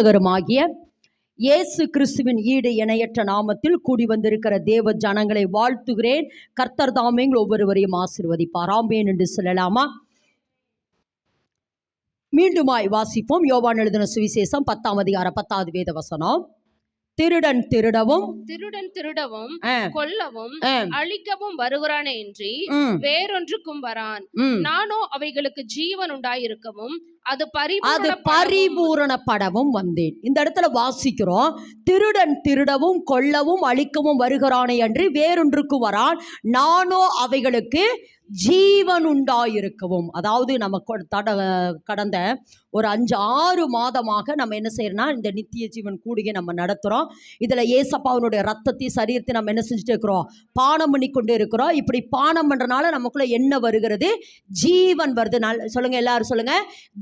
இரட்சகருமாகிய இயேசு கிறிஸ்துவின் ஈடு இணையற்ற நாமத்தில் கூடி வந்திருக்கிற தேவ ஜனங்களை வாழ்த்துகிறேன். கர்த்தர் தாமே ஒவ்வொருவரையும் ஆசீர்வதிப்பார். ஆமென் என்று சொல்லலாமா? மீண்டுமாய் வாசிப்போம். யோவான் எழுதின சுவிசேஷம் 10ஆம் அதிகாரம் 10வது வேத வசனம். திருடன் திருடவும் கொல்லவும் அழிக்கவும் வருகிறானே இன்றி வேறொன்றுக்கும் வரான். நானோ அவைகளுக்கு ஜீவன் உண்டாயிருக்கவும் அது பரிபூரணப்படவும் வந்தேன். இந்த இடத்துல வாசிக்கிறோம், திருடன் திருடவும் கொல்லவும் அழிக்கவும் வருகிறானே அன்றி வேறொன்றுக்கும் வரான். நானோ அவைகளுக்கு ஜீவன் உண்டாயிருக்கவும். அதாவது நம்ம கடந்த ஒரு 5-6 மாதமாக நம்ம என்ன செய்யறோம்னா, இந்த நித்திய ஜீவன் கூடிய நம்ம நடத்துகிறோம். இதில் ஏசப்பாவனுடைய ரத்தத்தை சரீரத்தை நம்ம என்ன செஞ்சுட்டு இருக்கிறோம், பானம் பண்ணி கொண்டு இருக்கிறோம். இப்படி பானம் பண்ணுறனால நமக்குள்ள என்ன வருகிறது? ஜீவன் வருது. சொல்லுங்க, எல்லாரும் சொல்லுங்க,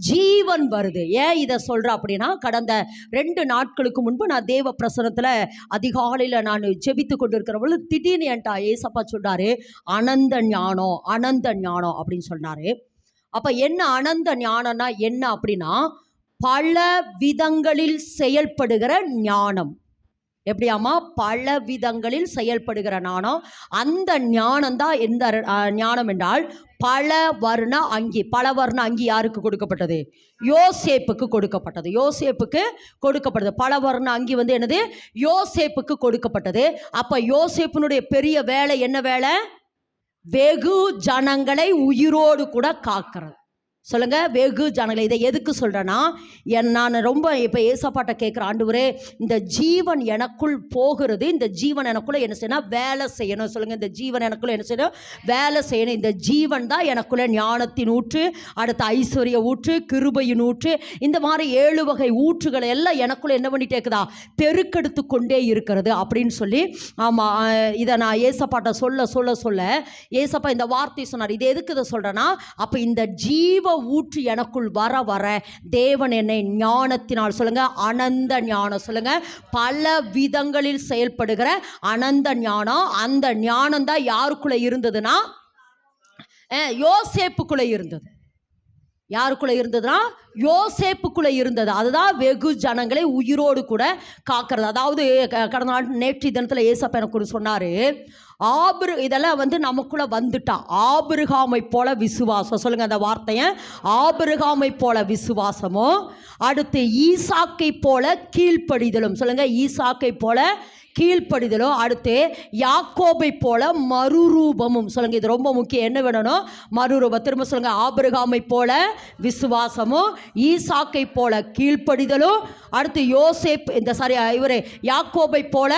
ஜீவன் வருது. ஏன் இதை சொல்கிறேன் அப்படின்னா, கடந்த 2 நாட்களுக்கு முன்பு நான் தேவ பிரசனத்தில் அதிகாலையில் நான் ஜெபித்து கொண்டு இருக்கிற பொழுது திடீர்னு என்கிட்ட ஏசப்பா சொன்னார், அனந்த ஞானம் அனந்த ஞானம் அப்படின்னு சொன்னார். அப்போ என்ன அனந்த ஞானம்னா என்ன அப்படின்னா, பல விதங்களில் செயல்படுகிற ஞானம். எப்படியாமா? பல விதங்களில் செயல்படுகிற ஞானம். அந்த ஞானம் தான் எந்த ஞானம் என்றால், பல வர்ண அங்கி. பல வர்ண அங்கி யாருக்கு கொடுக்கப்பட்டது? யோசேப்புக்கு கொடுக்கப்பட்டது. யோசேப்புக்கு கொடுக்கப்பட்டது பல வர்ண அங்கி வந்து என்னது? யோசேப்புக்கு கொடுக்கப்பட்டது. அப்போ யோசேப்பினுடைய பெரிய வேலை என்ன வேலை? வெகு ஜனங்களை உயிரோடு கூட காக்கிறது. சொல்லுங்க, வெகு ஜனங்களை. இதை எதுக்கு சொல்கிறேன்னா, நான் ரொம்ப இப்போ ஏசப்பாட்ட கேட்குற, ஆண்டவரே இந்த ஜீவன் எனக்குள் போகிறது, இந்த ஜீவன் எனக்குள்ளே என்ன செய்யணும்? வேலை செய்யணும். சொல்லுங்கள், இந்த ஜீவன் எனக்குள்ளே என்ன செய்யணும்? வேலை செய்யணும். இந்த ஜீவன் தான் எனக்குள்ளே ஞானத்தின் ஊற்று, அடுத்த ஐஸ்வர்ய ஊற்று, கிருபையின் ஊற்று, இந்த மாதிரி 7 வகை ஊற்றுகளை எல்லாம் எனக்குள்ளே என்ன பண்ணிட்டே இருக்குதா? பெருக்கெடுத்து கொண்டே இருக்கிறது அப்படின்னு சொல்லி. ஆமாம், இதை நான் ஏசப்பாட்ட சொல்ல சொல்ல சொல்ல ஏசப்பா இந்த வார்த்தை சொன்னார். இது எதுக்கு இதை சொல்கிறேன்னா, அப்போ இந்த ஜீவ ஊற்று எனக்குள் வர வர தேவன் என்னை ஞானத்தினால், சொல்லுங்க, அனந்த ஞானம், சொல்லுங்க, பல விதங்களில் செயல்படுகிற அனந்த ஞானம். அந்த ஞானம் தான் யாருக்குள்ள இருந்ததுன்னா, யோசேப்புக்குள்ள இருந்தது. யாருக்குள்ள இருந்ததுன்னா, யோசேப்புக்குள்ள இருந்தது. அதுதான் வெகு ஜனங்களை உயிரோடு கூட காக்கிறது. அதாவது கடந்த நேற்று தினத்தில் ஏசப்பா எனக்கு சொன்னார், இதெல்லாம் வந்து நமக்குள்ள வந்துட்டா. ஆபிரகாமை போல விசுவாசம். சொல்லுங்க அந்த வார்த்தையை. ஆபிரகாமை போல விசுவாசமும், அடுத்து ஈசாக்கை போல கீழ்ப்படிதலும். சொல்லுங்க, ஈசாக்கை போல கீழ்ப்படிதலும், அடுத்து யாக்கோபை போல மறுரூபமும். சொல்லுங்க, இது ரொம்ப முக்கியம். என்ன வேணும்? மறுரூபம். திரும்ப சொல்லுங்க, ஆபிரகாமை போல விசுவாசமும், ஈசாக்கை போல கீழ்ப்படிதலும், அடுத்து யாக்கோபை போல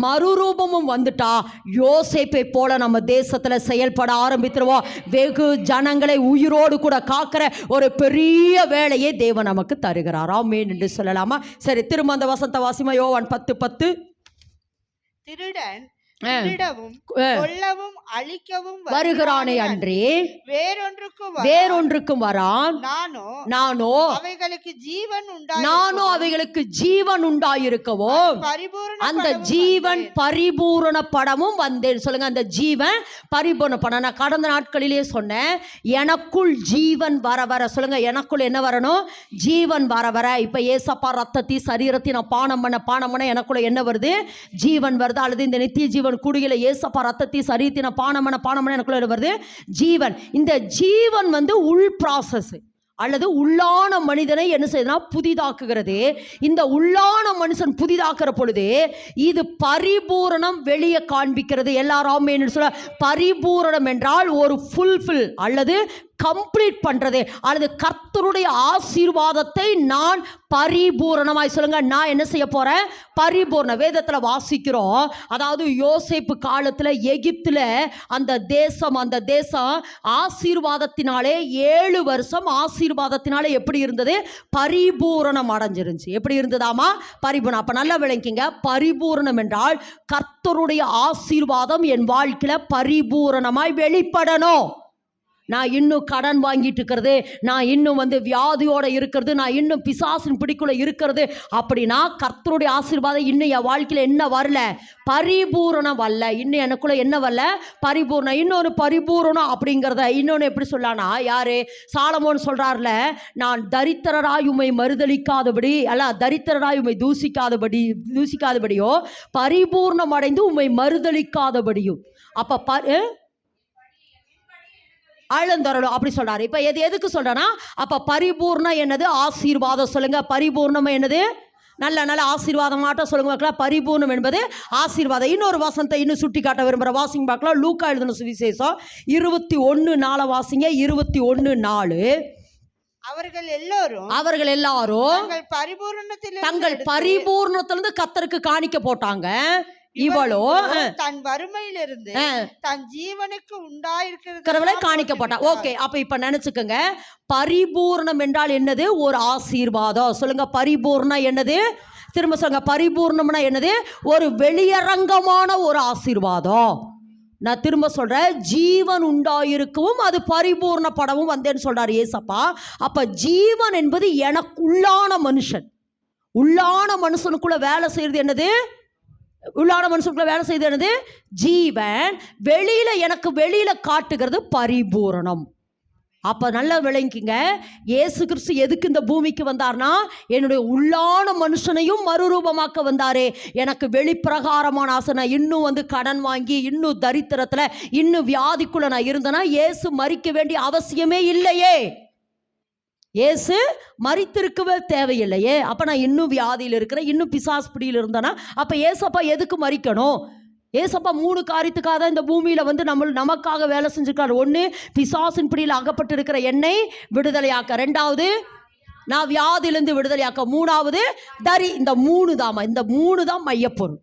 மறுரூபமும் வந்துட்டா, யோசேப்பை போல நம்ம தேசத்தில் செயல்பட ஆரம்பித்துருவோம். வெகு ஜனங்களை உயிரோடு கூட காக்கிற ஒரு பெரிய வேலையை தேவன் நமக்கு தருகிறார். ஆமென் என்று சொல்லலாமா? சரி, திரும்ப அந்த வசந்த வாசிமா. யோவான் 10:10. திருடன் திருடவும் கொல்லவும் அழிக்கவும் வருகிறானே அன்றி வேறொன்றுக்கும் வரான். நானோ அவைகளுக்கு ஜீவன் உண்டாயிருக்கவும் அந்த ஜீவன் பரிபூரணப்படவும் வந்தேன். சொல்லுங்க, அந்த ஜீவன் பரிபூரணப்பட. நான் கடந்த நாட்களிலே சொன்னேன், எனக்குள் ஜீவன் வர வர, சொல்லுங்க, எனக்குள் என்ன வரணும்? ஜீவன் வர வர. இப்ப ஏசப்பா ரத்தத்தை சரீரத்தை நான் பானம் பண்ண எனக்குள்ள என்ன வருது? ஜீவன் வருது. அல்லது இந்த நித்திய ஜீவன் கூடியில ஏசப்பா ரத்தத்தை சரீரத்தின பானமன எனக்குள்ள வருது ஜீவன். இந்த ஜீவன் வந்து உள் ப்ராசஸ் அல்லது உள்ளான மனிதனை என்ன செய்யுதுன்னா புதிதாக்குகிறது. இந்த உள்ளான மனுஷன் புதிதாக்குற பொழுது இது பரிபூரணம் வெளியே காண்பிக்கிறது. எல்லாரும் என்ன சொல்ல? பரிபூரணம் என்றால் ஒரு ஃபுல்ஃபில் அல்லது கம்ப்ளீட் பண்றது, அல்லது கர்த்தருடைய ஆசீர்வாதத்தை நான் பரிபூரணமாய், சொல்லுங்க, நான் என்ன செய்ய போறேன்? பரிபூர்ண. வேதத்தில் வாசிக்கிறோம், அதாவது யோசேப்பு காலத்தில் எகிப்தில் அந்த தேசம் ஆசீர்வாதத்தினாலே 7 வருஷம் ஆசீர்வாதத்தினாலே எப்படி இருந்தது? பரிபூரணம் அடைஞ்சிருந்துச்சு. எப்படி இருந்ததாமா? பரிபூர்ணம். அப்ப நல்லா விளங்கிங்க, பரிபூரணம் என்றால் கர்த்தருடைய ஆசீர்வாதம் என் வாழ்க்கையில பரிபூரணமாய் வெளிப்படணும். நான் இன்னும் கடன் வாங்கிட்டு இருக்கிறது, நான் இன்னும் வியாதியோட இருக்கிறது, நான் இன்னும் பிசாசின் பிடிக்குள்ள இருக்கிறது அப்படின்னா கர்த்தருடைய ஆசீர்வாதம் இன்னும் என் வாழ்க்கையில் என்ன வரல, பரிபூரணம் வரல. இன்னும் எனக்குள்ள என்ன வரல, பரிபூர்ணம். இன்னொன்று பரிபூரணம் அப்படிங்கிறத இன்னொன்று எப்படி சொல்லானா, யாரு சாலமோன் சொல்றாருல, நான் தரித்திரராய் உம்மை மறுதலிக்காதபடி அல்ல தரித்திரராய் உம்மை தூசிக்காதபடியோ பரிபூர்ணம் அடைந்து உம்மை மறுதலிக்காதபடியும். அப்ப ஆழந்தரணும் அப்படி சொல்றாரு. இப்ப எதுக்கு சொல்றேன்னா, அப்ப பரிபூர்ணம் என்னது, ஆசீர்வாதம். சொல்லுங்க, பரிபூர்ணம் என்னது, நல்ல ஆசீர்வாதம் மாட்ட சொல்லுங்க. பரிபூர்ணம் என்பது ஆசீர்வாதம். இன்னொரு வசனத்தை இன்னும் சுட்டி காட்ட விரும்புகிற வாசிங்க பார்க்கலாம். லூக்கா எழுதின சுவிசேஷம் 21:4 வாசிங்க. 21:4. அவர்கள் எல்லாரும் தங்கள் பரிபூர்ணத்திலிருந்து கர்த்தருக்கு காணிக்க போட்டாங்க. இவளோ தன் வறுமையிலிருந்து தன் ஜீவனுக்கு உண்டாயிருக்கிறவளை காணிக்கப்பட்டா. ஓகே, அப்ப இப்ப நினைச்சுக்கோங்க, பரிபூர்ணம் என்றால் என்னது, ஒரு ஆசீர்வாதம். சொல்லுங்க, பரிபூர்ணம் என்னது, திரும்ப சொல்லுங்க, பரிபூர்ணம்னா என்னது, ஒரு வெளியரங்கமான ஒரு ஆசீர்வாதம். நான் திரும்ப சொல்றேன், ஜீவன் உண்டாயிருக்கவும் அது பரிபூர்ணப்படவும் வந்தேன்னு சொல்றாரு ஏசப்பா. அப்ப ஜீவன் என்பது எனக்கு உள்ளான மனுஷன், உள்ளான மனுஷனுக்குள்ள வேலை செய்யறது என்னது, உள்ளான மனுஷனுக்குள்ள வேலை செய்து என்னது, ஜீவன். வெளியில எனக்கு வெளியில காட்டுகிறது பரிபூரணம். அப்ப நல்லா விளங்கிங்க, இயேசு கிறிஸ்து எதுக்கு இந்த பூமிக்கு வந்தார்னா, என்னுடைய உள்ளான மனுஷனையும் மறுரூபமாக்க வந்தாரே. எனக்கு வெளிப்பிரகாரமான ஆசை, நான் இன்னும் கடன் வாங்கி இன்னும் தரித்திரத்துல இன்னும் வியாதிக்குள்ள நான் இருந்தேன்னா இயேசு மரிக்க வேண்டிய அவசியமே இல்லையே. இயேசு மரித்திருக்கவே தேவையில்லையே. அப்போ நான் இன்னும் வியாதியில் இருக்கிறேன், இன்னும் பிசாஸ்பிடியில் இருந்தேன்னா அப்போ ஏசப்பா எதுக்கு மரிக்கணும்? ஏசப்பா 3 காரியத்துக்காக தான் இந்த பூமியில் நமக்காக வேலை செஞ்சுருக்காரு. 1, பிசாசின் பிடியில் அகப்பட்டு இருக்கிற என்னை விடுதலையாக்க. 2வது, நான் வியாதியிலிருந்து விடுதலையாக்க. 3வது, இந்த 3 தான் மையப்பொருள்.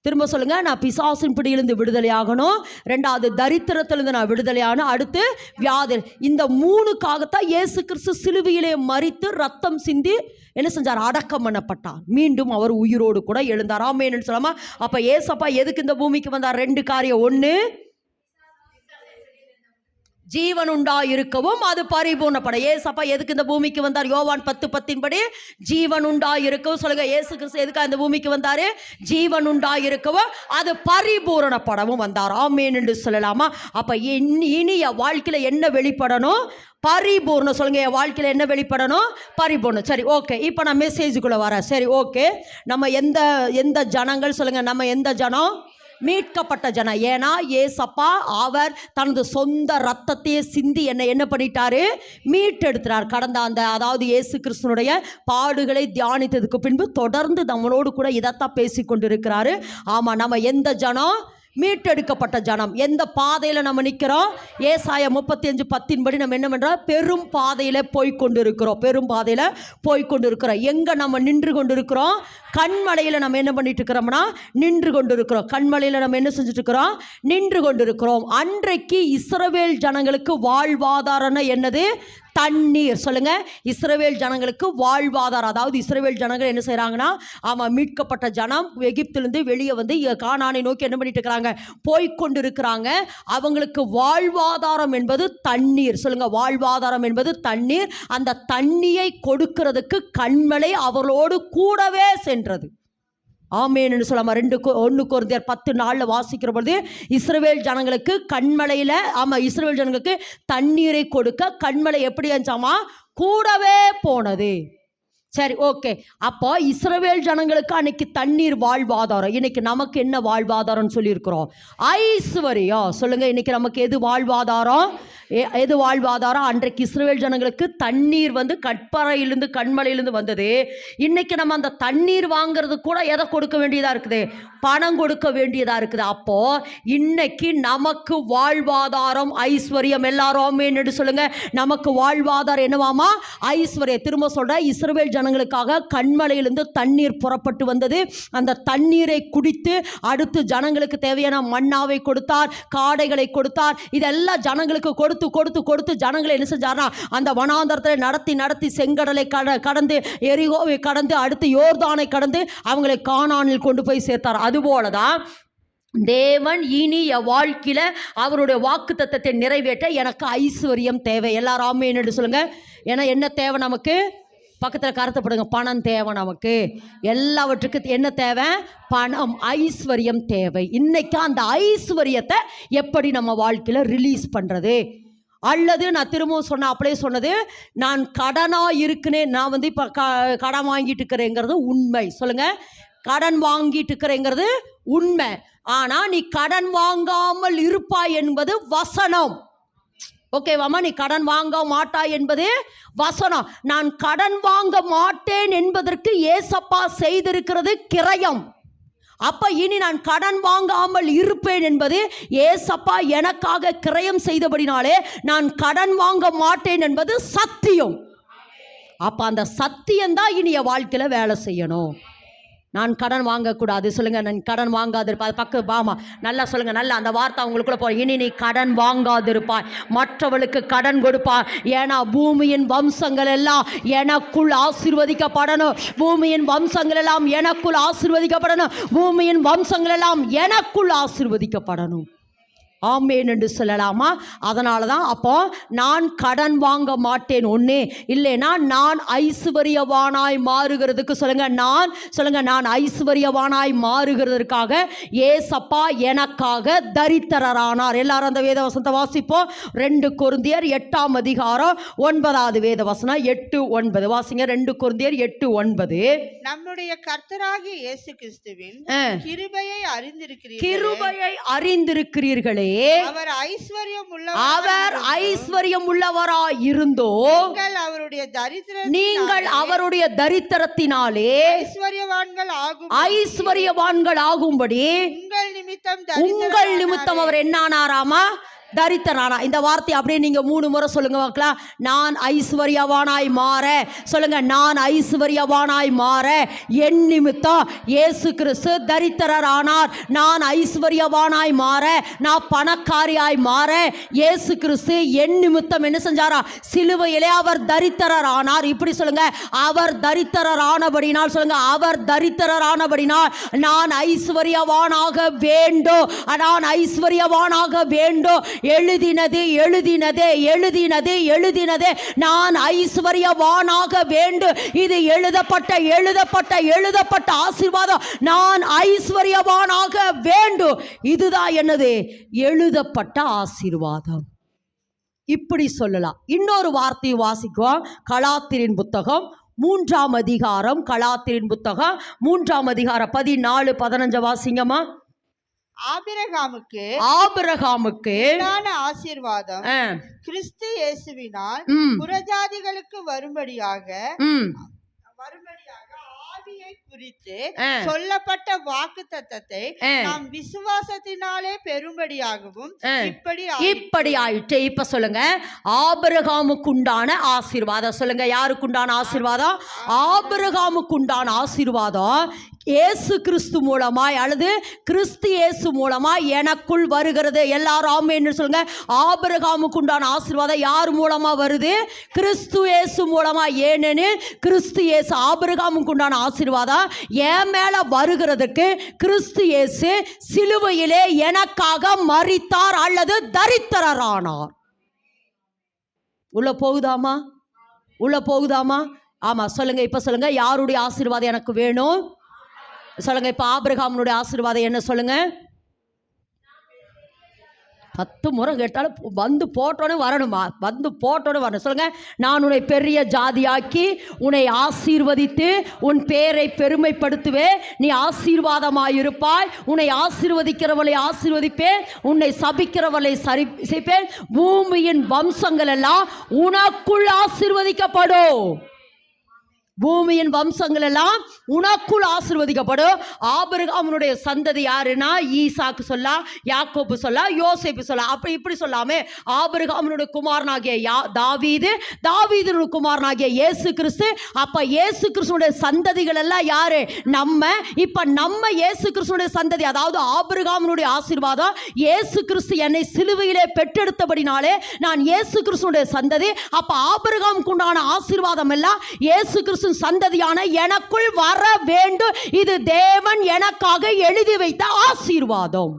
திரும்ப சொல்லுங்க, நான் பிசாசின் பிடியிலிருந்து விடுதலை ஆகணும், 2வது தரித்திரத்திலிருந்து நான் விடுதலை ஆகணும், அடுத்து வியாதி. இந்த 3க்காகத்தான் இயேசு கிறிஸ்து சிலுவையிலே மரித்து ரத்தம் சிந்தி என்ன செஞ்சார், அடக்கம் பண்ணப்பட்டார். மீண்டும் அவர் உயிரோடு கூட எழுந்தார். ஆமென் சொல்லாமா. அப்ப ஏசப்பா எதுக்கு இந்த பூமிக்கு வந்தார்? 2 காரியம். 1, ஜீவன் உண்டாயிருக்கவும் அது பரிபூர்ணப்பட. ஏசப்பா எதுக்கு இந்த பூமிக்கு வந்தார்? யோவான் 10:10 படி ஜீவன் உண்டாயிருக்கவும். சொல்லுங்க, இயேசு கிறிஸ்து எதுக்கு இந்த பூமிக்கு வந்தாரு? ஜீவன் உண்டாயிருக்கவும் அது பரிபூரணப்படவும் வந்தார். ஆமென் என்று சொல்லலாமா? அப்ப இனி என் வாழ்க்கையில என்ன வெளிப்படணும்? பரிபூர்ணம். சொல்லுங்க, என் வாழ்க்கையில என்ன வெளிப்படணும்? பரிபூர்ணம். சரி, ஓகே. இப்போ நான் மெசேஜுக்குள்ள வரேன். சரி, ஓகே. நம்ம எந்த ஜனங்கள்? சொல்லுங்க, நம்ம எந்த ஜனம்? மீட்கப்பட்ட ஜனம். ஏன்னா ஏசப்பா அவர் தனது சொந்த ரத்தத்தையே சிந்தி என்ன பண்ணிட்டாரு? மீட்டெடுத்தார். கடந்த அதாவது இயேசு கிறிஸ்துனுடைய பாடுகளை தியானித்ததுக்கு பின்பு தொடர்ந்து நம்மளோடு கூட இதைத்தான் பேசி கொண்டிருக்கிறாரு. ஆமா, நம்ம எந்த ஜனம்? மீட்டெடுக்கப்பட்ட ஜனம். எந்த பாதையில் நம்ம நிற்கிறோம்? ஏசாயா 35:10 படி நம்ம என்ன பண்ணுறோம்? பெரும் பாதையில் போய்கொண்டிருக்கிறோம். பெரும் பாதையில் போய்கொண்டிருக்கிறோம். எங்கே நம்ம நின்று கொண்டிருக்கிறோம்? கண்மலையில் நம்ம என்ன பண்ணிட்டு இருக்கிறோம்னா நின்று கொண்டிருக்கிறோம். கண்மலையில் நம்ம என்ன செஞ்சுட்டு இருக்கிறோம்? நின்று கொண்டிருக்கிறோம். அன்றைக்கு இஸ்ரவேல் ஜனங்களுக்கு வாழ்வாதாரம் என்னது? தண்ணீர். சொல்லுங்க, இஸ்ரவேல் ஜனங்களுக்கு வாழ்வாதாரம். அதாவது இஸ்ரவேல் ஜனங்கள் என்ன செய்யறாங்கன்னா, மீட்கப்பட்ட ஜனம் எகிப்திலிருந்து வெளியே கானானை நோக்கி என்ன பண்ணிட்டு இருக்கிறாங்க? போய்கொண்டு இருக்கிறாங்க. அவங்களுக்கு வாழ்வாதாரம் என்பது தண்ணீர். சொல்லுங்க, வாழ்வாதாரம் என்பது தண்ணீர். அந்த தண்ணியை கொடுக்கிறதுக்கு கண்மலை அவர்களோடு கூடவே சென்றது. ஆமென் என்று சொல்லாம. 1 கொரிந்தியர் 10:4 வாசிக்கிற பொழுது இஸ்ரவேல் ஜனங்களுக்கு கண்மலையில இஸ்ரவேல் ஜனங்களுக்கு தண்ணீரை கொடுக்க கண்மலை எப்படி இருந்துச்சாமா? கூடவே போனது. சரி, ஓகே. அப்போ இஸ்ரவேல் ஜனங்களுக்கு அன்னைக்கு தண்ணீர் வாழ்வாதாரம். இன்னைக்கு நமக்கு என்ன வாழ்வாதாரம் சொல்லியிருக்கிறோம்? ஐஸ்வர்யம். சொல்லுங்க, இன்னைக்கு நமக்கு எது வாழ்வாதாரம்? எது வாழ்வாதாரம்? அன்றைக்கு இஸ்ரவேல் ஜனங்களுக்கு தண்ணீர் கற்பறையிலிருந்து கண்மலையிலிருந்து வந்தது. இன்னைக்கு நம்ம அந்த தண்ணீர் வாங்கிறது கூட எதை கொடுக்க வேண்டியதா இருக்குது? பணம் கொடுக்க வேண்டியதா இருக்குது. அப்போ இன்னைக்கு நமக்கு வாழ்வாதாரம் ஐஸ்வர்யம். எல்லாரும் ஆமென் என்று சொல்லுங்க. நமக்கு வாழ்வாதாரம் என்னவாமா? ஐஸ்வர்யம். திரும்ப சொல்ற, இஸ்ரவேல் ஜனங்களுக்காக கண்மலையிலிருந்து தண்ணீர் புறப்பட்டு வந்தது. அந்த தண்ணீரை குடித்து அடுத்து ஜனங்களுக்கு தேவையான மன்னாவை கொடுத்தார், காடைகளை கொடுத்தார். இதெல்லாம் ஜனங்களுக்கு கொடுத்து ஜனங்களை என்ன செஞ்சார்னா அந்த வனாந்தரத்தில் நடத்தி செங்கடலை கடந்து எரிகோவை கடந்து அடுத்து யோர்தானை கடந்து அவங்களை கானானில் கொண்டு போய் சேர்த்தார். அதுபோலதான் தேவன் இனி என் வாழ்க்கையில அவருடைய வாக்குத்தத்தத்தை நிறைவேற்ற எனக்கு ஐஸ்வர்யம் தேவை. எல்லாரும் ஆமென் என்று சொல்லுங்க. ஏன்னா என்ன தேவை நமக்கு? பக்கத்தில் கருத்தப்படுங்க. பணம் தேவை நமக்கு. எல்லாவற்றுக்கும் என்ன தேவை? பணம், ஐஸ்வர்யம் தேவை. இன்னைக்கு அந்த ஐஸ்வர்யத்தை எப்படி நம்ம வாழ்க்கையில் ரிலீஸ் பண்ணுறது? அல்லது நான் திரும்பவும் சொன்ன அப்படியே சொன்னது, நான் கடனாக இருக்குன்னு நான் இப்போ கடன் வாங்கிட்டு இருக்கிறேங்கிறது உண்மை. சொல்லுங்கள், கடன் வாங்கிட்டு இருக்கிறேங்கிறது உண்மை. ஆனால் நீ கடன் வாங்காமல் இருப்பாய் என்பது வசனம். ஓகேவாமா? நீ கடன் வாங்க மாட்டாய் என்பது வசனம். நான் கடன் வாங்க மாட்டேன் என்பதற்கு ஏசப்பா செய்திருக்கிறது கிரயம். அப்ப இனி நான் கடன் வாங்காமல் இருப்பேன் என்பது ஏசப்பா எனக்காக கிரயம் செய்தபடினாலே நான் கடன் வாங்க மாட்டேன் என்பது சத்தியம். அப்ப அந்த சத்தியம்தான் இனி என் வாழ்க்கையில வேலை செய்யணும். நான் கடன் வாங்கக்கூடாது. சொல்லுங்க, நான் கடன் வாங்காதிருப்பா. அது பக்கம் பாமா நல்லா சொல்லுங்க. நல்லா அந்த வார்த்தை அவங்களுக்குள்ள போய், இனி நீ கடன் வாங்காதிருப்பாய், மற்றவளுக்கு கடன் கொடுப்பாய். ஏன்னா பூமியின் வம்சங்கள் எல்லாம் எனக்குள் ஆசீர்வதிக்கப்படணும். பூமியின் வம்சங்கள் எல்லாம் எனக்குள் ஆசீர்வதிக்கப்படணும். பூமியின் வம்சங்கள் எல்லாம் எனக்குள் ஆசீர்வதிக்கப்படணும். ஆமேன் என்று சொல்லலாமா? அதனால தான் அப்போ நான் கடன் வாங்க மாட்டேன் ஒன்று, இல்லைன்னா நான் ஐஸ்வர்யவானாய் மாறுகிறதுக்கு நான் ஐஸ்வர்யவானாய் மாறுகிறதுக்காக ஏசப்பா எனக்காக தரித்திரரானார். எல்லாரும் அந்த வேத வசனத்தை வாசிப்போம். 2 கொரிந்தியர் 8ஆம் அதிகாரம் 9வது வேத வசனம் 8-9 வாசிங்க. 2 கொரிந்தியர் 8-9. நம்முடைய கர்த்தராகிய இயேசு கிறிஸ்துவின் கிருபையை அறிந்திருக்கிறீர்களே, அவர் ஐஸ்வர்யம் உள்ளவராய் இருந்தோ நீங்கள் அவருடைய தரித்திரத்தினாலே ஐஸ்வர்யவான்கள் ஆகும்படி உங்கள் நிமித்தம் அவர் என்னானாராமா? தரித்திரனா. இந்த வார்த்தை அப்படியே நீங்க 3 முறை சொல்லுங்க பார்க்கலாம். நான் ஐஸ்வர்யவானாய் மாற. சொல்லுங்க, நான் ஐஸ்வர்யவானாய் மாற என் நிமித்தம் இயேசு கிறிஸ்து தரித்திரரானார். நான் ஐஸ்வர்யவானாய் மாற, நான் பணக்காரியாய் மாற இயேசு கிறிஸ்து என் நிமித்தம் என்ன செஞ்சாரா? சிலுவையிலே அவர் தரித்திரரானார். இப்படி சொல்லுங்க, அவர் தரித்திரரானபடினால். சொல்லுங்க, அவர் தரித்திரரானபடினால் நான் ஐஸ்வர்யவானாக வேண்டும். நான் ஐஸ்வர்யவானாக வேண்டும். எழுதினது நான் ஐஸ்வர்யவானாக வேண்டும். இது எழுதப்பட்ட ஆசீர்வாதம். நான் ஐஸ்வர்யவானாக வேண்டும். இதுதான் என்னது? எழுதப்பட்ட ஆசீர்வாதம். இப்படி சொல்லலாம். இன்னொரு வார்த்தையை வாசிக்குவோம். கலாத்தியரின் புத்தகம் 3ஆம் அதிகாரம். கலாத்தியரின் புத்தகம் 3ஆம் அதிகாரம் 14-15 வாசிங்கம்மா. ஆபிரகாமுக்கு ஆசீர்வாதம் கிறிஸ்து இயேசுவினால் புறஜாதிகளுக்கு வரும்படியாக ஆவியை குறித்து சொல்லப்பட்ட வாக்குத்தத்தத்தை நாம் விசுவாசத்தினாலே பெறும்படியாகவும் இப்படி ஆயிற்று. இப்ப சொல்லுங்க, ஆபிரகாமுக்கு உண்டான ஆசீர்வாதம். சொல்லுங்க, யாருக்கு உண்டான ஆசீர்வாதம்? ஆபிரகாமுக்கு உண்டான ஆசீர்வாதம் இயேசு கிறிஸ்து மூலமாய் அல்லது கிறிஸ்து இயேசு மூலமாய் எனக்குள் வருகிறது. எல்லாரும் ஆமென் சொல்லுங்க. ஆபிரகாமுக்கு உண்டான ஆசீர்வாதம் யார் மூலமா வருது? கிறிஸ்து இயேசு மூலமா. ஏனெனில் கிறிஸ்து இயேசு ஆபிரகாமுக்கு உண்டான ஆசீர்வாதம் என் மேல வருகிறதுக்கு கிறிஸ்து இயேசு சிலுவையிலே எனக்காக மரித்தார் அல்லது தரித்திரரானார். உள்ள போகுதாமா? ஆமா சொல்லுங்க. இப்ப சொல்லுங்க, யாருடைய ஆசீர்வாதம் எனக்கு வேணும்? சொல்லுங்க. இப்ப ஆபிரகாமுடைய ஆசீர்வாதம் என்ன? சொல்லுங்க. 10 முறை கேட்டாலும் வந்து போட்டோன்னு வரணுமா? வந்து போட்டோன்னு வரணும். சொல்லுங்க, நான் உன்னை பெரிய ஜாதியாக்கி உன்னை ஆசீர்வதித்து உன் பேரை பெருமைப்படுத்துவேன். நீ ஆசீர்வாதமாயிருப்பாய். உன்னை ஆசீர்வதிக்கிறவளை ஆசீர்வதிப்பேன், உன்னை சபிக்கிறவளை சரிப்பேன். பூமியின் வம்சங்கள் எல்லாம் உனக்குள் ஆசீர்வதிக்கப்படும். பூமியின் வம்சங்கள் எல்லாம் உனக்குள் ஆசீர்வதிக்கப்படும். ஆபிரகாமுடைய சந்ததி யாருன்னா ஈசாக்கு சொல்லலாம், யாக்கோபு சொல்லலாம், யோசேப்பு சொல்லலாம். அப்படி இப்படி சொல்லாமே ஆபிரகாமுடைய குமாரனாகிய தாவீதுடைய குமாரனாகிய இயேசு கிறிஸ்து. அப்ப இயேசு கிறிஸ்துடைய சந்ததிகள் எல்லாம் யாரு? நம்ம இயேசு கிறிஸ்துடைய சந்ததி. அதாவது ஆபிரகாமுடைய ஆசீர்வாதம் இயேசு கிறிஸ்து என்னை சிலுவையிலே பெற்றெடுத்தபடினாலே நான் இயேசு கிறிஸ்துடைய சந்ததி. அப்ப ஆபிரகாமுக்கு உண்டான ஆசீர்வாதம் எல்லாம் இயேசு கிறிஸ்து கிறிஸ்து சந்ததியான எனக்குள் வர வேண்டும். இது தேவன் எனக்காக எழுதி வைத்த ஆசீர்வாதம்.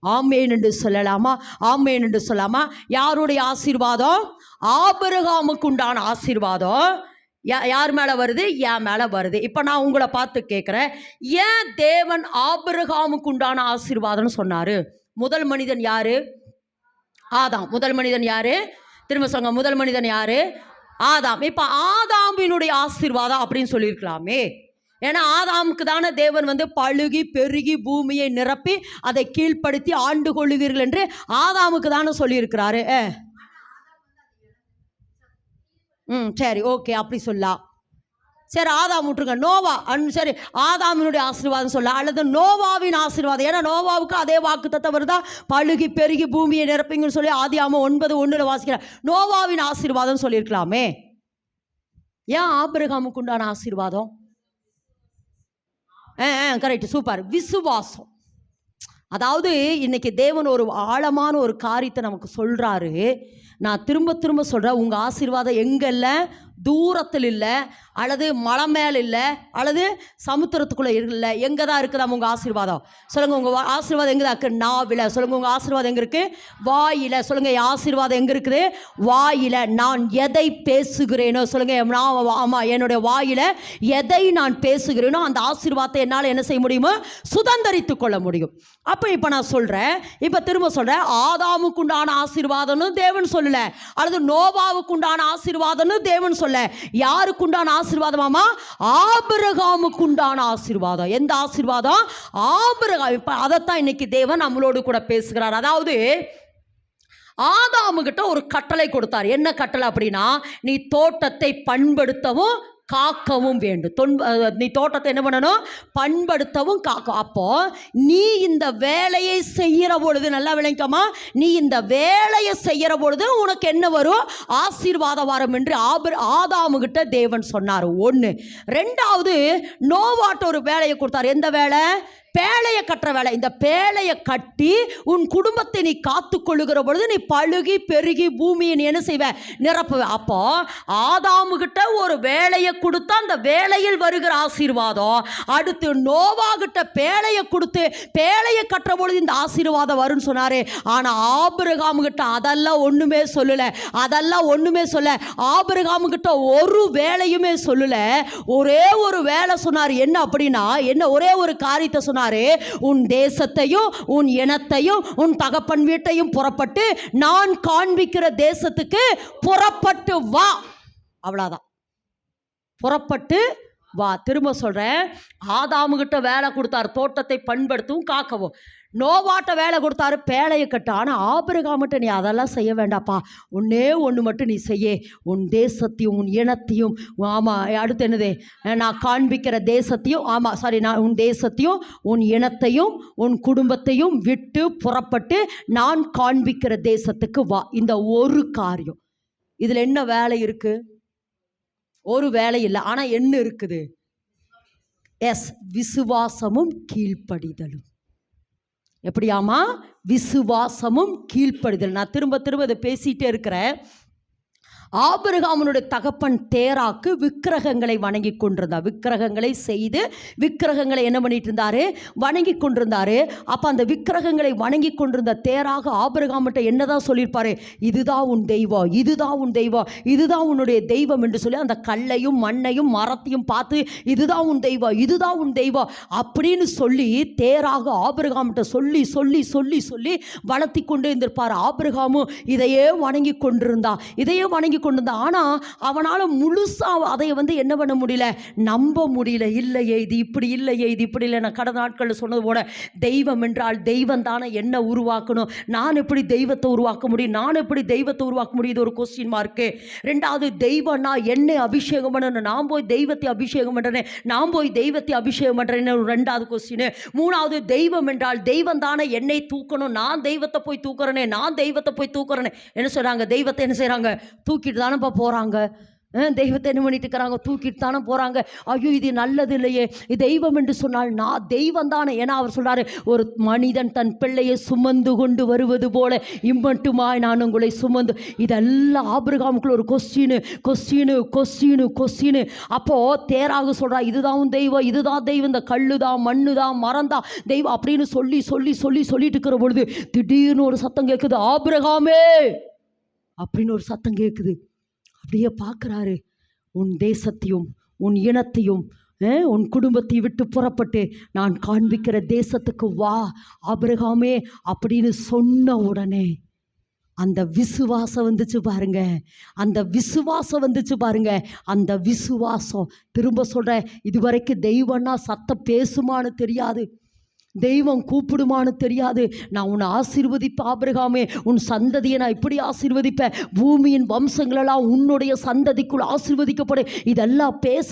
ஆமேன் என்று சொல்லலாமா? ஆமேன் என்று சொல்லாமா? யாருடைய ஆசீர்வாதம்? ஆபிரகாமுக்கு உண்டான ஆசீர்வாதம் யார் மேலே வருது? என் மேலே வருது. இப்போ நான் உங்களை பார்த்து கேட்குறேன், ஏன் தேவன் ஆபிரகாமுக்கு உண்டான ஆசீர்வாதம்னு சொன்னார்? முதல் மனிதன் யாரு? ஆதாம். முதல் மனிதன் யாரு? திரும்ப சொல்லுங்க, முதல் மனிதன் யாரு? ஆதாம். இப்போ ஆதாமினுடைய ஆசீர்வாதம் அப்படின்னு சொல்லியிருக்கலாமே. ஏன்னா ஆதாமுக்கு தானே தேவன் வந்து பழுகி பெருகி பூமியை நிரப்பி அதை கீழ்ப்படுத்தி ஆண்டு கொள்ளுவீர்கள் என்று ஆதாமுக்கு தானே சொல்லியிருக்கிறாரு. சரி, ஓகே, அப்படி சொல்லலாம். சரி, ஆதாம் விட்டுருங்க. நோவா, சரி, ஆதாமினுடைய ஆசீர்வாதம் சொல்ல, அல்லது நோவாவின் ஆசீர்வாதம். ஏன்னா நோவாவுக்கு அதே வாக்குத்தத்தம் வருதா, பழுகி பெருகி பூமியை நிரப்பிங்கன்னு சொல்லி ஆதியாகமம் 9:1 வாசிக்கிறார். நோவாவின் ஆசீர்வாதம் சொல்லியிருக்கலாமே. ஏன் ஆபிரகாமுக்கு உண்டான ஆசீர்வாதம்? Correct, super. விசுவாசம். அதாவது இன்னைக்கு தேவன் ஒரு ஆழமான ஒரு காரியத்தை நமக்கு சொல்றாரு. நான் திரும்ப திரும்ப சொல்றேன், உங்க ஆசீர்வாதம் எங்க இல்லை? தூரத்தில் இல்லை, அல்லது மலை மேல் இல்லை, அல்லது சமுத்திரத்துக்குள்ளே இல்லை. எங்கே தான் இருக்குதா உங்கள் ஆசீர்வாதம்? சொல்லுங்கள், உங்கள் ஆசீர்வாதம் எங்கே தான் இருக்குது? நாவில். சொல்லுங்கள், உங்கள் ஆசீர்வாதம் எங்கே இருக்குது? வாயில். சொல்லுங்கள், ஆசீர்வாதம் எங்கே இருக்குது? வாயில். நான் எதை பேசுகிறேனோ, சொல்லுங்கள், நான் ஆமாம், என்னுடைய வாயில் எதை நான் பேசுகிறேனோ அந்த ஆசீர்வாதத்தை என்னால் என்ன செய்ய முடியுமோ? சுதந்திரித்து கொள்ள முடியும். அப்போ இப்போ நான் சொல்கிறேன், இப்போ திரும்ப சொல்கிறேன், ஆதாமுக்கு உண்டான ஆசீர்வாதம்னு தேவன் சொல்லலை, அல்லது நோவாவுக்கு உண்டான ஆசீர்வாதம்னு தேவன் சொல்ல. யாருக்கு உண்டான ஆசீர்வாதமாமா? ஆபிரகாமுக்கு உண்டான ஆசீர்வாதம். எந்த ஆசீர்வாதம்? ஆபிரகாம். இப்ப அதைத்தான் இன்னைக்கு தேவன் நம்மளோடு கூட பேசுகிறார். அதாவது ஆதாமுகிட்ட ஒரு கட்டளை கொடுத்தார். என்ன கட்டளை அப்படின்னா, நீ தோட்டத்தை பண்படுத்தவும் காக்கவும் வேண்டும். நீ தோட்டத்தை என்ன பண்ணணும்? பண்படுத்தவும் காக்கும். அப்போ நீ இந்த வேலையை செய்கிற பொழுது, நல்லா விளங்கமா, நீ இந்த வேலையை செய்கிற பொழுது உனக்கு என்ன வரும்? ஆசீர்வாதம் வரும் என்று ஆதாமுகிட்ட தேவன் சொன்னார். ஒன்று. ரெண்டாவது, நோவாட்ட ஒரு வேலையை கொடுத்தார். எந்த வேலை? பேழையை கட்டுற வேலை. இந்த பேழையை கட்டி உன் குடும்பத்தை நீ காத்து கொள்ளுகிற பொழுது நீ பழுகி பெருகி பூமியை நீ என்ன செய்வ? நிரப்புவ. அப்போ ஆதாமுகிட்ட ஒரு வேலையை கொடுத்தா அந்த வேலையில் வருகிற ஆசீர்வாதம். அடுத்து நோவாகிட்ட பேழையை கொடுத்து பேழையை கட்டுற பொழுது இந்த ஆசீர்வாதம் வரும்னு சொன்னாரு. ஆனா ஆபிரகாமுகிட்ட அதெல்லாம் ஒண்ணுமே சொல்லல. அதெல்லாம் ஒண்ணுமே சொல்ல. ஆபிரகாமுகிட்ட ஒரு வேலையுமே சொல்லல. ஒரே ஒரு வேலை சொன்னார். என்ன அப்படின்னா, என்ன? ஒரே ஒரு காரியத்தை சொன்னார். உன் தேசத்தையும் உன் இனத்தையும் உன் தகப்பன் வீட்டையும் புறப்பட்டு நான் காண்பிக்கிற தேசத்துக்கு புறப்பட்டு வா. அவ்வளவுதான். புறப்பட்டு வா. திரும்ப சொல்றேன், ஆதாமுகிட்ட வேலை கொடுத்தார், தோட்டத்தை பண்படுத்தவும் காக்கவும். நோவாட்ட வேலை கொடுத்தாரு, பேழையை கட்டு. ஆனால் ஆபிரகாமிட்ட நீ அதெல்லாம் செய்ய வேண்டாப்பா, ஒன்னே ஒன்று மட்டும் நீ செய்ய, உன் தேசத்தையும் உன் இனத்தையும், ஆமாம், அடுத்து என்னது, நான் காண்பிக்கிற தேசத்தையும், ஆமாம் சாரி, நான் உன் தேசத்தையும் உன் இனத்தையும் உன் குடும்பத்தையும் விட்டு புறப்பட்டு நான் காண்பிக்கிற தேசத்துக்கு வா. இந்த ஒரு காரியம். இதில் என்ன வேலை இருக்கு? ஒரு வேலை இல்லை. ஆனால் என்ன இருக்குது? எஸ், விசுவாசமும் கீழ்ப்படிதலும். எப்படியாமா? விசுவாசமும் கீழ்ப்படிதல். நான் திரும்ப திரும்ப இதை பேசிட்டே இருக்கிறேன். ஆபிரகாமுடைய தகப்பன் தேராக்கு விக்கிரகங்களை வணங்கி கொண்டிருந்தார். விக்கிரகங்களை செய்து விக்கிரகங்களை என்ன பண்ணிட்டு இருந்தாரு? வணங்கி கொண்டிருந்தாரு. அப்போ அந்த விக்கிரகங்களை வணங்கி கொண்டிருந்த தேராக ஆபிரகாம்கிட்ட என்னதான் சொல்லியிருப்பாரு? இதுதான் உன் தெய்வம், இதுதான் உன் தெய்வம், இதுதான் உன்னுடைய தெய்வம் என்று சொல்லி அந்த கல்லையும் மண்ணையும் மரத்தையும் பார்த்து இதுதான் உன் தெய்வம், இதுதான் உன் தெய்வம் அப்படின்னு சொல்லி தேராக ஆபிரகாம்கிட்ட சொல்லி சொல்லி சொல்லி சொல்லி வளர்த்தி கொண்டு இருந்திருப்பார். ஆபிரகாமும் இதையே வணங்கி கொண்டிருந்தா, இதையே வணங்கி கொண்டிருந்தான். ஆனால் அவனால் முழுசாக அதை என்ன பண்ண முடியல, நம்ப முடியல. இல்லையே இது இப்படி, இல்லையே இது இப்படி இல்லை. நான் கடந்த நாட்களில் சொன்னது போல, தெய்வம் என்றால் தெய்வம் தானே என்ன உருவாக்கணும், நான் எப்படி தெய்வத்தை உருவாக்க முடியும், நான் எப்படி தெய்வத்தை உருவாக்க முடியும், இது ஒரு கொஸ்டின் மார்க்கு. ரெண்டாவது, தெய்வம்னா என்னை அபிஷேகம் பண்ணணும், நான் போய் தெய்வத்தை அபிஷேகம் பண்ணுறேன், நான் போய் தெய்வத்தை அபிஷேகம் பண்ணுறேன்னு ஒரு ரெண்டாவது கொஸ்டின். மூணாவது, தெய்வம் என்றால் தெய்வம் தானே என்னை தூக்கணும், நான் தெய்வத்தை போய் தூக்குறேனே, நான் தெய்வத்தை போய் தூக்குறேனே. என்ன செய்கிறாங்க? தெய்வத்தை என்ன செய்கிறாங்க? தூக்கிட்டு தானேப்பா போகிறாங்க. தெய்வத்தை என்ன பண்ணிட்டு இருக்கிறாங்க, தூக்கிட்டு தானே போகிறாங்க. ஐயோ இது நல்லது இல்லையே, இது தெய்வம் என்று சொன்னால் நான் தெய்வம் தானே. ஏன்னா அவர் சொல்கிறாரு, ஒரு மனிதன் தன் பிள்ளையை சுமந்து கொண்டு வருவது போல இம்மட்டுமாய் நான் உங்களை சுமந்து. இதெல்லாம் ஆபிரகாமுக்குள்ள ஒரு கொஸ்டின். அப்போது தேராக சொல்கிறா, இதுதான் தெய்வம், இதுதான் தெய்வம், இந்த கல்லு தான், மண்ணு தான், மரம் தான் தெய்வம் அப்படின்னு சொல்லிட்டு இருக்கிற பொழுது திடீர்னு ஒரு சத்தம் கேட்குது, ஆபிரகாமே அப்படின்னு ஒரு சத்தம் கேட்குது. அப்படியே பார்க்குறாரு, உன் தேசத்தையும் உன் இனத்தையும் உன் குடும்பத்தை விட்டு புறப்பட்டு நான் காண்பிக்கிற தேசத்துக்கு வா ஆபிரகாமே அப்படின்னு சொன்ன உடனே அந்த விசுவாசம் வந்துச்சு பாருங்க. அந்த விசுவாசம் திரும்ப சொல்கிறேன், இதுவரைக்கும் தெய்வம்னா சத்தம் பேசுமான்னு தெரியாது, தெய்வம் கூப்பிடுமான்னு தெரியாது. நான் உன்னை ஆசீர்வதிப்பேன் ஆபிரகாமே, உன் சந்ததியை நான் இப்படி ஆசீர்வதிப்பேன், பூமியின் வம்சங்களெல்லாம் உன்னுடைய சந்ததிக்குள் ஆசீர்வதிக்கப்படும். இதெல்லாம் பேச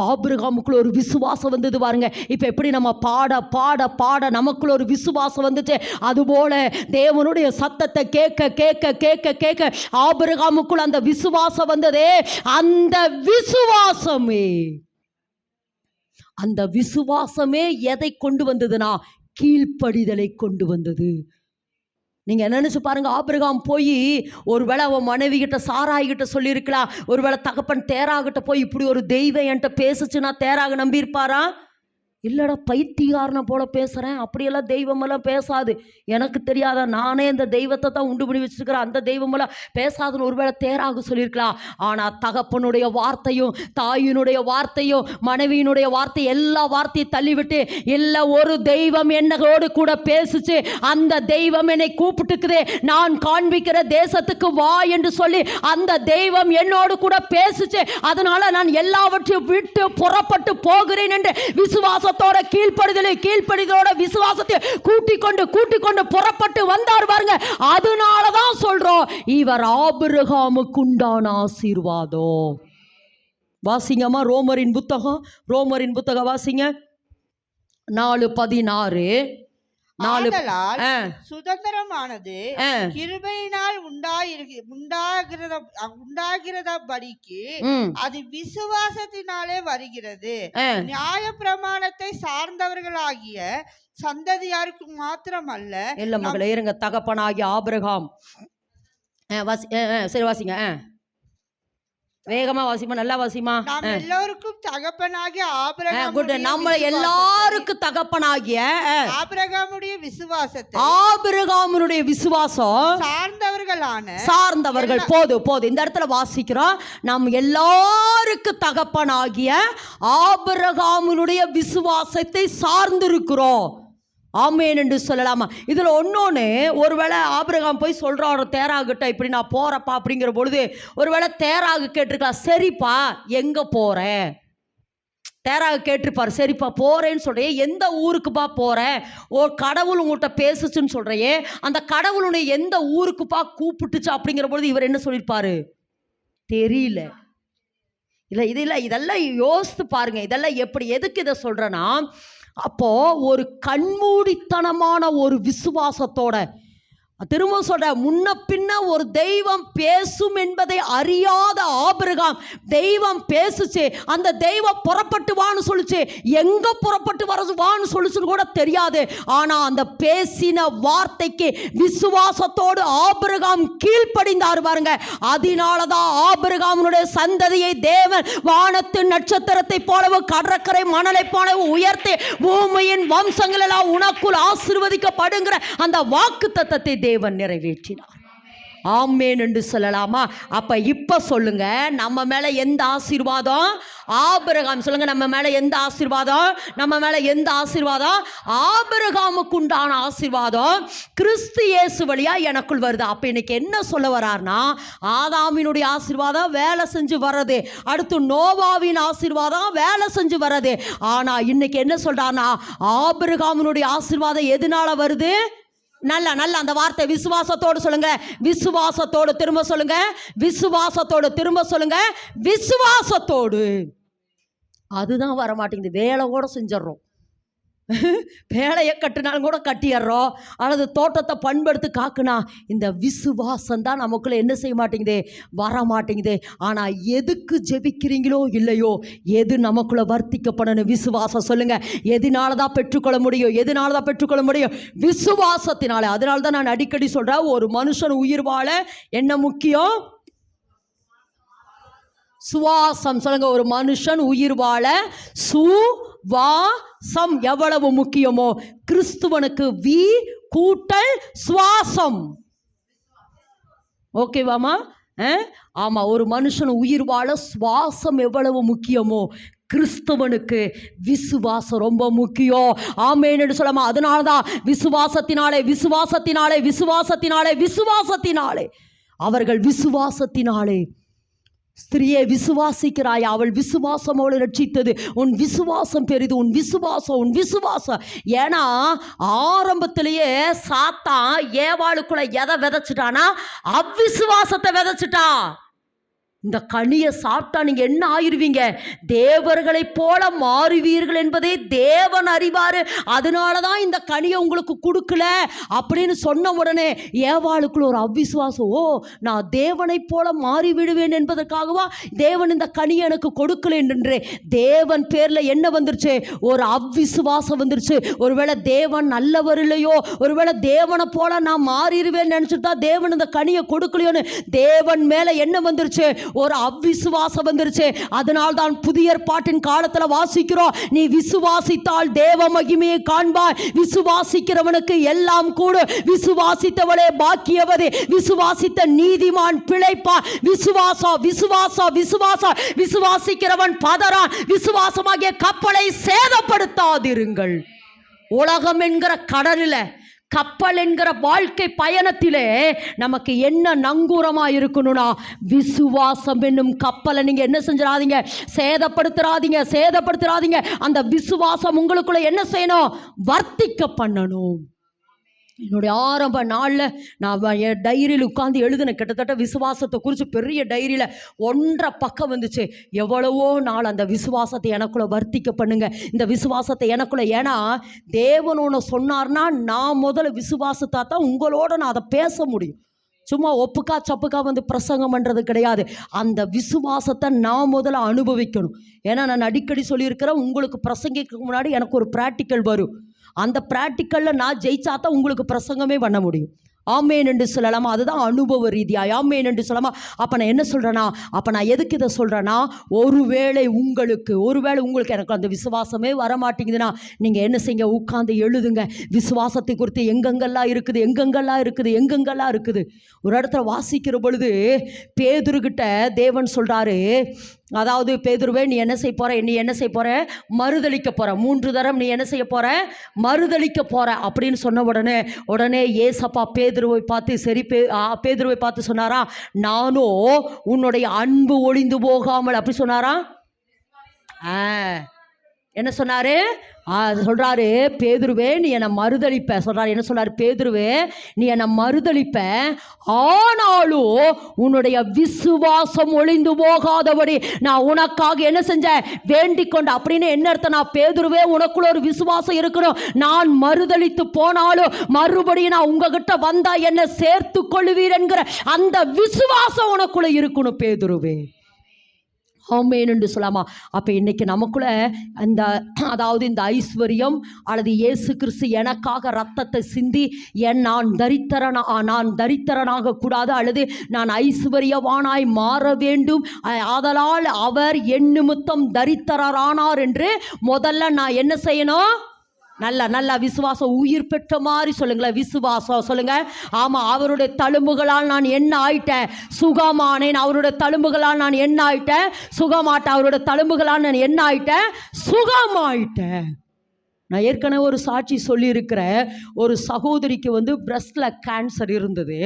ஆபிரகாமுக்குள்ள ஒரு விசுவாசம் வந்தது பாருங்க. இப்போ எப்படி நம்ம பாட நமக்குள்ள ஒரு விசுவாசம் வந்துச்சு, அதுபோல தேவனுடைய சத்தத்தை கேட்க ஆபிரகாமுக்குள்ள அந்த விசுவாசம் வந்ததே. அந்த விசுவாசமே எதை கொண்டு வந்ததுன்னா கீழ்ப்படிதலை கொண்டு வந்தது. நீங்கள் நினச்சி பாருங்க, ஆபிரகாம் போய் ஒருவேளை அவன் மனைவி கிட்ட சாராய்கிட்ட சொல்லியிருக்கலாம், ஒருவேளை தகப்பன் தேராகிட்ட போய் இப்படி ஒரு தெய்வம் என்கிட்ட பேசுச்சுன்னா தேராக நம்பியிருப்பாரா? இல்லைடா பைத்தியாரனை போல பேசுகிறேன், அப்படியெல்லாம் தெய்வமெல்லாம் பேசாது, எனக்கு தெரியாத நானே இந்த தெய்வத்தை தான் உண்டு பண்ணி வச்சுருக்கிறேன், அந்த தெய்வமெல்லாம் பேசாதுன்னு ஒருவேளை தேராக சொல்லியிருக்கலாம். ஆனால் தகப்பனுடைய வார்த்தையும் தாயினுடைய வார்த்தையும் மனைவியினுடைய வார்த்தை எல்லா வார்த்தையும் தள்ளிவிட்டு, இல்லை ஒரு தெய்வம் என்னோடு கூட பேசுச்சு, அந்த தெய்வம் என்னை கூப்பிட்டுக்குதே, நான் காண்பிக்கிற தேசத்துக்கு வா என்று சொல்லி அந்த தெய்வம் என்னோடு கூட பேசுச்சு, அதனால நான் எல்லாவற்றையும் விட்டு புறப்பட்டு போகிறேன் என்று விசுவாச கீழ்ப்படிதலோட விசுவாசத்தை கூட்டிக் கொண்டு புறப்பட்டு வந்தார் பாருங்க. அதனாலதான் சொல்றோம், இவர் ஆபிரகாமுக்கு உண்டான ஆசீர்வாதம். வாசிங்கம்மா ரோமரின் புத்தகம் வாசிங்க 4:16. சுதந்திரமானது கிருபையினால் உண்டாகிறதபடிக்கு அது விசுவாசத்தினாலே வருகிறது. நியாய பிரமாணத்தை சார்ந்தவர்களாகிய சந்ததியாருக்கு மாத்திரமல்ல. இல்ல மகளே இருங்க, தகப்பனாகிய ஆபிரகாம். சரி வாசிங்க, வேகமா வாசிமா, நல்லா வாசிமா. எல்லோருக்கும் தகப்பனாகிய ஆபிரகாம், நம்ம எல்லாருக்கும் தகப்பனாகிய ஆபிரகாமுடைய விசுவாசம் சார்ந்தவர்கள். போது இந்த இடத்துல வாசிக்கிறோம், நம் எல்லாருக்கும் தகப்பனாகிய ஆபிரகாமுடைய விசுவாசத்தை சார்ந்திருக்கிறோம். ஆமேன் என்று சொல்லலாமா? இதில் ஒன்னொன்று, ஒருவேளை ஆபிரகாம் போய் சொல்கிறாரோ தேராகிட்ட இப்படி நான் போகிறப்பா அப்படிங்கிற பொழுது ஒருவேளை தேராக கேட்டிருக்கலாம், சரிப்பா எங்கே போகிறேன்? தேராக கேட்டிருப்பார், சரிப்பா போகிறேன்னு சொல்கிறேன், எந்த ஊருக்குப்பா போகிறேன்? கடவுள் உங்கள்கிட்ட பேசுச்சுன்னு சொல்கிறையே, அந்த கடவுளுடைய எந்த ஊருக்குப்பா கூப்பிட்டுச்சு அப்படிங்கிற பொழுது இவர் என்ன சொல்லியிருப்பார்? தெரியல. இதெல்லாம் யோசித்து பாருங்க. இதெல்லாம் எப்படி, எதுக்கு இதை சொல்கிறேன்னா, அப்போ ஒரு கண்மூடித்தனமான ஒரு விசுவாசத்தோட, திரும்ப சொல்ற, முன்ன பின்ன ஒரு தெய்வம் பேசும் என்பதை அறியாத ஆபிரகாம், தெய்வம் பேசுச்சு, அந்த தெய்வம் புறப்பட்டு வான்னு சொல்லுச்சு, எங்க புறப்பட்டு வான்னு சொல்லுச்சுன்னு கூட தெரியாது. ஆனா அந்த பேசின வார்த்தைக்கு விசுவாசத்தோடு ஆபிரகாம் கீழ்ப்படிந்தார் பாருங்க. அதனாலதான் ஆபிரகாமுடைய சந்ததியை தேவன் வானத்து நட்சத்திரத்தை போலவும் கடற்கரை மணலை போலவும் உயர்த்தி பூமியின் வம்சங்கள் எல்லாம் உனக்குள் ஆசீர்வதிக்கப்படுங்கிற அந்த வாக்குத்தத்தத்தை தேவன் நிறைவேற்றினார். ஆமேன் என்று சொல்லலாமா? அப்ப இப்ப சொல்லுங்க, நம்ம மேல எந்த ஆசீர்வாதம்? ஆபிரகாம் சொல்லுங்க, நம்ம மேல எந்த ஆசீர்வாதம்? ஆபிரகாமுக்கு உண்டான ஆசீர்வாதம் கிறிஸ்து இயேசு வழியா எனக்குள் வருது. அப்ப இன்னைக்கு என்ன சொல்ல வர்றார்னா, ஆதாமினுடைய ஆசீர்வாதம் வேலை செஞ்சு வர்றது, அடுத்து நோவாவின் ஆசீர்வாதம் வேலை செஞ்சு வர்றது. ஆனா இன்னைக்கு என்ன சொல்றார்னா, ஆபிரகாமினுடைய ஆசீர்வாதம் எதனால வருது? நல்ல அந்த வார்த்தை விசுவாசத்தோடு சொல்லுங்க, விசுவாசத்தோடு திரும்ப சொல்லுங்க, விசுவாசத்தோடு. அதுதான் வர மாட்டேங்குது, வேலை கூட செஞ்சிடறோம். வேலையை கட்டினாலும் கூட கட்டிடுறோம், அல்லது தோட்டத்தை பண்படுத்தி காக்குனா இந்த விசுவாசம் தான் நமக்குள்ளே என்ன செய்ய மாட்டேங்குதே, வர மாட்டேங்குதே. ஆனால் எதுக்கு ஜெபிக்கிறீங்களோ இல்லையோ, எது நமக்குள்ளே வர்த்திக்கப்படணும்? விசுவாசம். சொல்லுங்கள், எதனால தான் பெற்றுக்கொள்ள முடியும்? எதனால தான் பெற்றுக்கொள்ள முடியும்? விசுவாசத்தினால. அதனால தான் நான் அடிக்கடி சொல்கிறேன், ஒரு மனுஷன் உயிர் வாழ என்ன முக்கியம்? சுவாசம். சொல்லுங்க, ஒரு மனுஷன் உயிர் வாழ சுவாசம் எவ்வளவு முக்கியமோ, கிறிஸ்துவனுக்கு வி கூட்டல் சுவாசம். ஓகேவாமா? ஆமாம், ஒரு மனுஷன் உயிர் வாழ சுவாசம் எவ்வளவு முக்கியமோ, கிறிஸ்தவனுக்கு விசுவாசம் ரொம்ப முக்கியம். ஆமென்னு சொல்லாமா? அதனால தான் விசுவாசத்தினாலே விசுவாசத்தினாலே விசுவாசத்தினாலே விசுவாசத்தினாலே அவர்கள் விசுவாசத்தினாலே. ஸ்திரியே, விசுவாசிக்கிறாய், அவள் விசுவாசம் அவளை ரட்சித்தது. உன் விசுவாசம் பெரிது, உன் விசுவாசம், உன் விசுவாசம். ஏன்னா ஆரம்பத்திலேயே சாத்தான் ஏவாளுக்குள்ள எதை விதைச்சிட்டானா? அவ்விசுவாசத்தை விதைச்சிட்டான். இந்த கனியை சாப்பிட்டா நீங்கள் என்ன ஆயிருவீங்க? தேவர்களைப் போல மாறுவீர்கள் என்பதை தேவன் அறிவார். அதனால தான் இந்த கனியை உங்களுக்கு கொடுக்கல அப்படின்னு சொன்ன உடனே ஏவாளுக்குள்ள ஒரு அவ்விசுவாசம். ஓ, நான் தேவனைப் போல மாறிவிடுவேன் என்பதற்காகவா தேவன் இந்த கனியை எனக்கு கொடுக்கல என்று தேவன் பேரில் என்ன வந்துருச்சு? ஒரு அவ்விசுவாசம் வந்துருச்சு. ஒருவேளை தேவன் நல்லவர் இல்லையோ, ஒருவேளை தேவனை போல நான் மாறிடுவேன் நினச்சிட்டு தான் தேவன் இந்த கனியை கொடுக்கலையோன்னு தேவன் மேலே என்ன வந்துருச்சு? ஒரு அவ்விசுவாசம் வந்துருச்சு. அதனால் தான் புதிய ஏற்பாட்டின் காலத்தில் வாசிக்கிறோம், நீ விசுவாசித்தால் தேவ மகிமையை காண்பாய், விசுவாசிக்கிறவனுக்கு எல்லாம் கூடும், விசுவாசித்தவளே பாக்கியவதே, விசுவாசித்த நீதிமான் பிழைப்பா. விசுவாசம் விசுவாசம் விசுவாசம். விசுவாசிக்கிறவன் பதறான். விசுவாசமாகிய கப்பலை சேதப்படுத்தாதிருங்கள். உலகம் என்கிற கடலில், கப்பல் என்கிற வாழ்க்கை பயணத்திலே நமக்கு என்ன நங்கூரமா இருக்கணும்னா, விசுவாசம் என்னும் கப்பலை நீங்க என்ன செஞ்சிடாதீங்க, சேதப்படுத்துறாதீங்க. அந்த விசுவாசம் உங்களுக்குள்ள என்ன செய்யணும்? வர்த்திக்க பண்ணணும். என்னுடைய ஆரம்ப நாளில் நான் என் டைரியில் உட்காந்து எழுதின கிட்டத்தட்ட விசுவாசத்தை குறித்து பெரிய டைரியில் 1.5 பக்கம் வந்துச்சு. எவ்வளவோ நாள் அந்த விசுவாசத்தை எனக்குள்ளே வர்த்திக்க பண்ணுங்க, இந்த விசுவாசத்தை எனக்குள்ளே. ஏன்னா தேவன் ஒன்று சொன்னார்னா நான் முதல்ல விசுவாசத்தா தான் உங்களோட நான் அதை பேச முடியும். சும்மா ஒப்புக்கா சப்புக்கா வந்து பிரசங்கம் பண்ணுறது கிடையாது. அந்த விசுவாசத்தை நான் முதல்ல அனுபவிக்கணும். ஏன்னா நான் அடிக்கடி சொல்லியிருக்கிறேன், உங்களுக்கு பிரசங்கிக்கு முன்னாடி எனக்கு ஒரு ப்ராக்டிக்கல் வரும். அந்த ப்ராக்டிக்கலில் நான் ஜெயிச்சா தான் உங்களுக்கு பிரசங்கமே பண்ண முடியும். ஆமேன் என்று சொல்லலாமா? அதுதான் அனுபவ ரீதியாக ஆமேன் என்று சொல்லலாமா? அப்போ நான் என்ன சொல்கிறேன்னா, அப்போ நான் எதுக்கு இதை சொல்கிறேன்னா, ஒருவேளை உங்களுக்கு எனக்கு அந்த விசுவாசமே வரமாட்டேங்குதுன்னா நீங்கள் என்ன செய்யுங்க? உட்காந்து எழுதுங்க. விசுவாசத்தை குறித்து எங்கெங்கெல்லாம் இருக்குது. ஒரு இடத்துல வாசிக்கிற பொழுது பேதுருகிட்ட தேவன் சொல்கிறாரு, அதாவது பேதுருவே, நீ என்ன செய்ய போற? மறுதளிக்க போற. 3 தரம் நீ என்ன செய்ய போற? மறுதளிக்க போற அப்படின்னு சொன்ன உடனே ஏசப்பா பேதுருவை பார்த்து சொன்னாரா, நானோ உன்னுடைய அன்பு ஒளிந்து போகாமல், அப்படி சொன்னாரா? என்ன சொன்னாரு? சொல்றாரு, பேதுருவே நீ என்னை மறுதளிப்ப. சொல்றாரு, என்ன சொல்றாரு? பேதுருவே நீ என்னை மறுதளிப்ப, ஆனாலும் உன்னுடைய விசுவாசம் ஒளிந்து போகாதபடி நான் உனக்காக என்ன செஞ்சேன்? வேண்டிக் கொண்ட. அப்படின்னு என்ன அர்த்தம்? நான் பேதுருவே, உனக்குள்ள ஒரு விசுவாசம் இருக்கணும். நான் மறுதளித்து போனாலும் மறுபடியும் நான் உங்ககிட்ட வந்தா என்ன சேர்த்து கொள்ளுவீர் என்கிற அந்த விசுவாசம் உனக்குள்ள இருக்கணும் பேதுருவே. ஆமென் என்று சொல்லாமா? அப்போ இன்னைக்கு நமக்குள்ள அதாவது இந்த ஐஸ்வர்யம் அல்லது இயேசு கிறிஸ்து எனக்காக ரத்தத்தை சிந்தி நான் தரித்திரனாக கூடாது, அல்லது நான் ஐஸ்வர்யவானாய் மாற வேண்டும், ஆதலால் அவர் என் நிமித்தம் தரித்திரரானார் என்று முதல்ல நான் என்ன செய்யணும்? நல்ல விசுவாசம். உயிர் பெற்ற மாதிரி சொல்லுங்களேன், விசுவாசம் சொல்லுங்க. ஆமாம், அவருடைய தழும்புகளால் நான் என்ன ஆயிட்டேன்? சுகமானேன். அவருடைய தழும்புகளால் நான் என்ன ஆயிட்டேன்? சுகமாட்டேன். அவருடைய தழும்புகளால் நான் என்ன ஆயிட்டேன்? சுகமாயிட்டேன். நான் ஏற்கனவே ஒரு சாட்சி சொல்லியிருக்கிறேன். ஒரு சகோதரிக்கு பிரஸ்ட்ல கேன்சர் இருந்தது.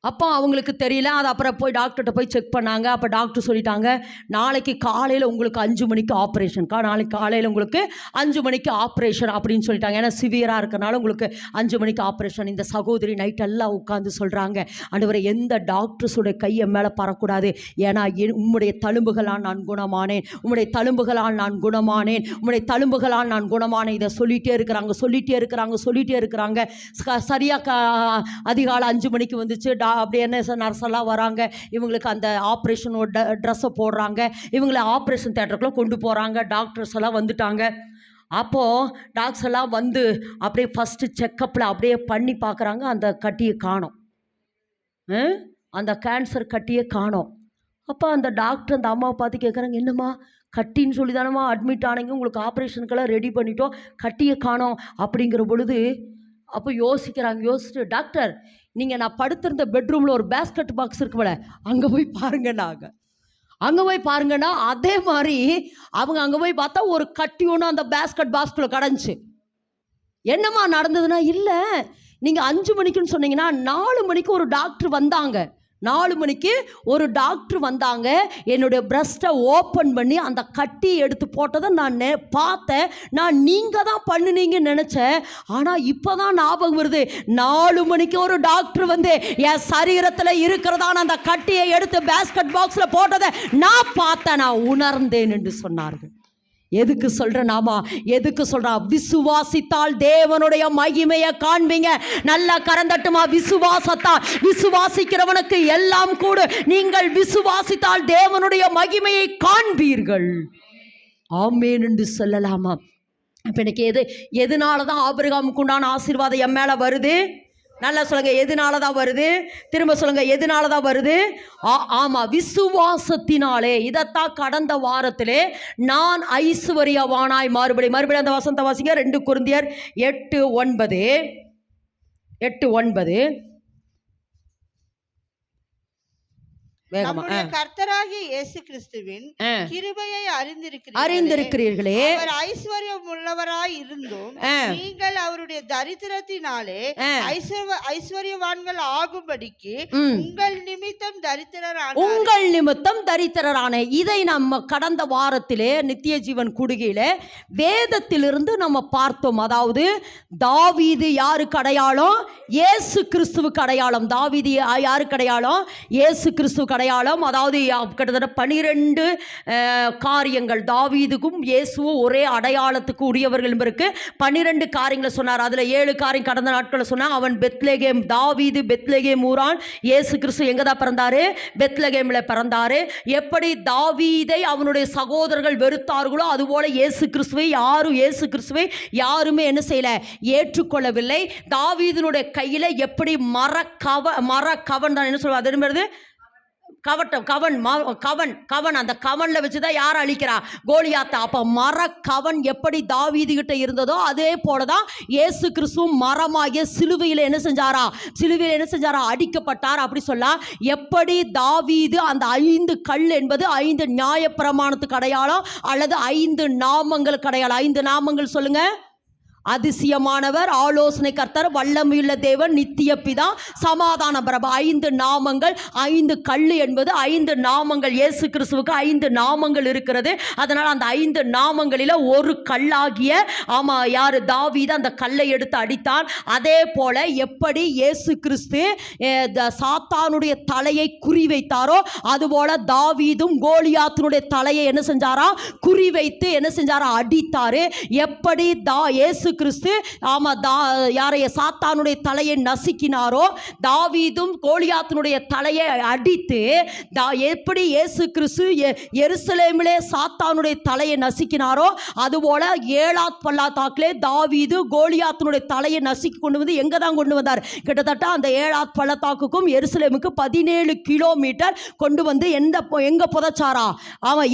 அப்போ அவங்களுக்கு தெரியல. அது அப்புறம் போய் டாக்டர்கிட்ட போய் செக் பண்ணாங்க. அப்போ டாக்டர் சொல்லிட்டாங்க, நாளைக்கு காலையில் உங்களுக்கு 5 மணிக்கு ஆப்ரேஷன், நாளைக்கு காலையில் உங்களுக்கு 5 மணிக்கு ஆப்ரேஷன் அப்படின்னு சொல்லிட்டாங்க. ஏன்னா சிவியராக இருக்கனால உங்களுக்கு 5 மணிக்கு ஆப்ரேஷன். இந்த சகோதரி நைட்டெல்லாம் உட்காந்து சொல்கிறாங்க, ஆண்டவரே எந்த டாக்டர்ஸோட கையை மேலே பறக்கூடாது, ஏன்னா உம்முடைய தழும்புகளால் நான் குணமானேன், உம்முடைய தழும்புகளால் நான் குணமானேன், உம்முடைய தழும்புகளால் நான் குணமானேன். இதை சொல்லிகிட்டே இருக்கிறாங்க. சரியாக அதிகாலை 5 மணிக்கு வந்துச்சு. அப்படி என்ன நர்ஸெல்லாம் வராங்க, இவங்களுக்கு அந்த ஆப்ரேஷனோட ட்ரெஸ்ஸை போடுறாங்க, இவங்களை ஆப்ரேஷன் தேட்டருக்குள்ளே கொண்டு போகிறாங்க. டாக்டர்ஸ் எல்லாம் வந்துட்டாங்க. அப்போது டாக்டர்ஸ் எல்லாம் வந்து அப்படியே ஃபஸ்ட்டு செக்கப்பில் அப்படியே பண்ணி பார்க்குறாங்க. அந்த கட்டியை காணோம், அந்த கேன்சர் கட்டியை காணோம். அப்போ அந்த டாக்டர் அந்த அம்மாவை பார்த்து கேட்குறாங்க, என்னம்மா கட்டின்னு சொல்லி தானம்மா அட்மிட் ஆனீங்க, உங்களுக்கு ஆப்ரேஷனுக்கெல்லாம் ரெடி பண்ணிட்டோம், கட்டியை காணோம் அப்படிங்கிற பொழுது அப்போ யோசிச்சுட்டு, டாக்டர் நீங்கள் நான் படுத்திருந்த பெட்ரூமில் ஒரு பேஸ்கெட் பாக்ஸ் இருக்குல்ல, அங்கே போய் பாருங்கன்னா அதே மாதிரி அவங்க அங்கே போய் பார்த்தா ஒரு கட்டி ஒன்று அந்த பேஸ்கெட் பாக்ஸ்குள்ளே கிடந்துச்சு. என்னம்மா நடந்ததுன்னா, இல்லை நீங்கள் 5 மணிக்குன்னு சொன்னீங்கன்னா 4 மணிக்கு ஒரு டாக்டர் வந்தாங்க, 4 மணிக்கு ஒரு டாக்டர் வந்தாங்க, என்னுடைய பிரஸ்ட்டை ஓப்பன் பண்ணி அந்த கட்டி எடுத்து போட்டதை நான் பார்த்தேன். நான் நீங்கள் தான் பண்ணுனீங்கன்னு நினச்சேன். ஆனால் இப்போ தான் ஞாபகம் வருது, 4 மணிக்கு ஒரு டாக்டர் வந்து என் சரீரத்தில் இருக்கிறதான அந்த கட்டியை எடுத்து பேஸ்கெட் பாக்ஸில் போட்டதை நான் பார்த்தேன், நான் உணர்ந்தேன் என்று சொன்னார்கள். எதுக்கு சொல்றா, விசுவாசித்தால் தேவனுடைய மகிமையை காண்பீங்க. நல்லா கரந்தட்டுமா, விசுவாசிக்கிறவனுக்கு எல்லாம் கூட. நீங்கள் விசுவாசித்தால் தேவனுடைய மகிமையை காண்பீர்கள். ஆமென் என்று சொல்லலாமா? இப்போ எனக்கு எதனால தான் ஆபிரகாமுக்கு உண்டான ஆசீர்வாதம் என் மேலே வருது? நல்லா சொல்லுங்க, எதனால தான் வருது? திரும்ப சொல்லுங்க, எதனால தான் வருது? ஆமாம், விசுவாசத்தினாலே. இதைத்தான் கடந்த வாரத்திலே நான் ஐஸ்வர்யவானாய் மறுபடியும் அந்த வசனத்தை வாசிங்க. 2 கொரிந்தியர் 8:9. நம்முடைய கர்த்தராகிய இயேசு கிறிஸ்துவின் கிருபையை அறிந்திருக்கிறீர்களே, அவர் ஐஸ்வர்யம் உள்ளவராய் இருந்தும் நீங்கள் அவருடைய தரித்திரத்தினாலே ஐஸ்வர்யவான்கள் ஆகும்படிக்கு உங்கள் நிமித்தம் தரித்திரரான. இதை நம்ம கடந்த வாரத்திலே நித்திய ஜீவன் கூடுகையில வேதத்திலிருந்து நம்ம பார்த்தோம். அதாவது தாவீது யாருக்கு அடையாளம்? இயேசு கிறிஸ்துவுக்கு அடையாளம். தாவீது யாருக்கு அடையாளம்? இயேசு கிறிஸ்துவுக்கு அடையாளம். அதாவது கிட்டத்தட்ட 12 காரியங்கள் தாவீதுக்கும் இயேசுவும் ஒரே அடையாளத்துக்கு உரியவர்கள் இருக்கு. 12 காரியங்களை சொன்னார். அதுல 7 காரியம் கடந்த நாட்களை சொன்னார். அவன் பெத்லகேம், தாவீது பெத்லகேம் ஊரான். இயேசு கிறிஸ்து எங்க தான் பிறந்தாரு? பெத்லகேம்ல பிறந்தாரு. எப்படி தாவீதை அவனுடைய சகோதரர்கள் வெறுத்தார்களோ அதுபோல இயேசு கிறிஸ்துவை யாருமே என்ன செய்யல, ஏற்றுக்கொள்ளவில்லை. தாவீதினுடைய கையில எப்படி மரக்கவன் தான் என்ன சொல்லுவாங்க, கவன், அந்த கவன்ல வச்சுதான் யார் அழிக்கிறா? கோலியாத்தா. அப்ப மரக்கவன் எப்படி தாவீது கிட்ட இருந்ததோ அதே போலதான் இயேசு கிறிஸ்துவும் மரமாகிய சிலுவையில் என்ன செஞ்சாரா? அடிக்கப்பட்டார். அப்படி சொல்ல, எப்படி தாவீது அந்த 5 கல் என்பது 5 நியாயப்பிரமாணத்துக்கு அடையாளம் அல்லது 5 நாமங்களுக்கு அடையாளம். 5 நாமங்கள் சொல்லுங்க. அதிசயமானவர், ஆலோசனை கர்த்தர், வல்லமையுள்ள தேவன், நித்திய பிதா, சமாதான பிரபு. 5 நாமங்கள். 5 கல் என்பது 5 நாமங்கள். இயேசு கிறிஸ்துவுக்கு 5 நாமங்கள் இருக்கிறது. அதனால் அந்த 5 நாமங்களில் ஒரு கல்லாகிய யாரு? தாவீது அந்த கல்லை எடுத்து அடித்தான். அதே போல எப்படி இயேசு கிறிஸ்து சாத்தானுடைய தலையை குறிவைத்தாரோ அதுபோல தாவீதும் கோலியாத்தினுடைய தலையை என்ன செஞ்சாரா? குறிவைத்து என்ன செஞ்சாரா? அடித்தாரு. எப்படி இயேசு கிறிஸ்து யாரைய சாத்தானுடைய தலையை நசுக்கினாரோ தாவீதும் கோலியாத்தினுடைய தலையை அடித்து, எப்படி இயேசு கிறிஸ்து எருசலேமிலே சாத்தானுடைய தலையை நசுக்கினாரோ அதுபோல 7ஆம் பள்ளத்தாக்கிலே தாவீது கோலியாத்தினுடைய தலையை நசுக்கி கொண்டு வந்து எங்க தான் கொண்டு வந்தார்? கிட்டத்தட்ட அந்த 7ஆம் பள்ளத்தாக்குக்கும் எருசலேமுக்கு 17 கிலோமீட்டர் கொண்டு வந்து எங்க புதைச்சாரா?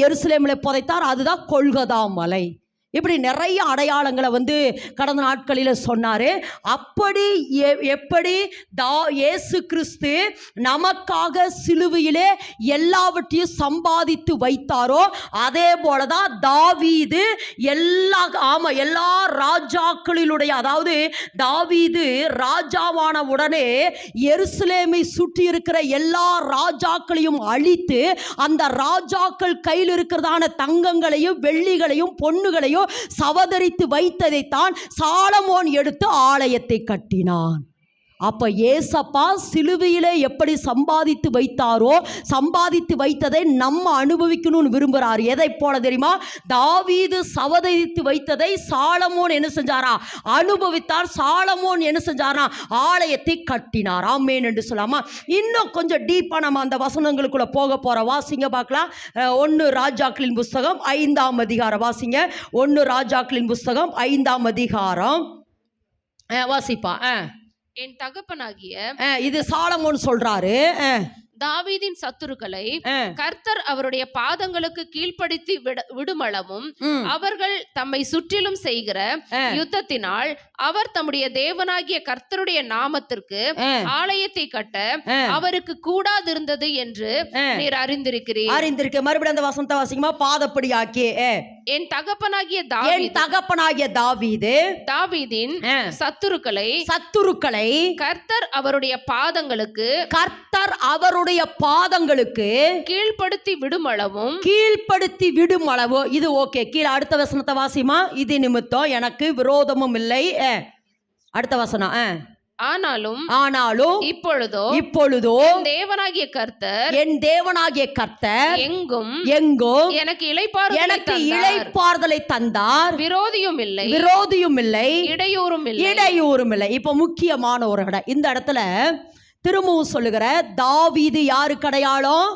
எருசலேமில் புதைத்தார். அதுதான் கொல்கதா மலை. இப்படி நிறைய அடையாளங்களை கடந்த நாட்களில் சொன்னார். அப்படி எப்படி இயேசு கிறிஸ்து நமக்காக சிலுவையிலே எல்லாவற்றையும் சம்பாதித்து வைத்தாரோ அதே போல தான் தாவீது எல்லா ராஜாக்களிலுடைய, அதாவது தாவீது ராஜாவான உடனே எருசலேமை சுற்றி இருக்கிற எல்லா ராஜாக்களையும் அழித்து அந்த ராஜாக்கள் கையில் இருக்கிறதான தங்கங்களையும் வெள்ளிகளையும் பொன்னுகளையும் சவதரித்து வைத்ததைத்தான் சாலமோன் எடுத்து ஆலயத்தை கட்டினான். அப்ப ஏசப்பா சிலுவையிலே எப்படி சம்பாதித்து வைத்தாரோ சம்பாதித்து வைத்ததை நம்ம அனுபவிக்கணும்னு விரும்புகிறார். எதை போல தெரியுமா? தாவீது சவதரித்து வைத்ததை சாலமோன் என்ன செஞ்சாரா? அனுபவித்தார். சாலமோன் என்ன செஞ்சாரா? ஆலயத்தை கட்டினார். ஆமென் என்று சொல்லாமா? இன்னும் கொஞ்சம் டீப்பாக நம்ம அந்த வசனங்களுக்குள்ள போக போற. வாசிங்க பார்க்கலாம். 1 ராஜாக்களின் புஸ்தகம் 5ஆம் அதிகாரம் வாசிங்க. 1 ராஜாக்களின் புஸ்தகம் 5ஆம் அதிகாரம் வாசிப்பா. என் தகப்பனாகிய, இது சாலமோன் சொல்றாரு, தாவீதின் சத்துருக்களை கர்த்தர் அவருடைய பாதங்களுக்கு கீழ்ப்படுத்தி விடுமளவும் அவர்கள் தம்மை சுற்றிலும் செய்கிற யுத்தத்தினால் அவர் தம்முடைய தேவனாகிய கர்த்தருடைய நாமத்திற்கு ஆலயத்தை கட்ட அவருக்கு கூடாதிருந்தது என்று நீர் அறிந்திருக்கிறீர். மறுபடியும் அந்த வசனத்தை வாசிக்குமா? பாதப்படியாக்கி என் தகப்பனாகிய தாவீது தாவீதின் சத்துருக்களை கர்த்தர் அவருடைய பாதங்களுக்கு கீழ்ப்படுத்தி விடும் அளவு இது ஓகே. கீழே அடுத்த வசனத்தை வாசிமா. இது நிமித்தம் எனக்கு விரோதமும் இல்லை. அடுத்த வசனம். ஆனாலும் இப்பொழுதோ என் தேவனாகிய கர்த்தர் எங்கும் எனக்கு இளைப்பாறுதலை தந்தார். விரோதியும் இல்லை இடையூறும் இல்லை. இப்ப முக்கியமான ஒரு இடம் இந்த இடத்துல திரும்பவும் சொல்லுகிற, தாவீது யாருக்கு அடையாளம்?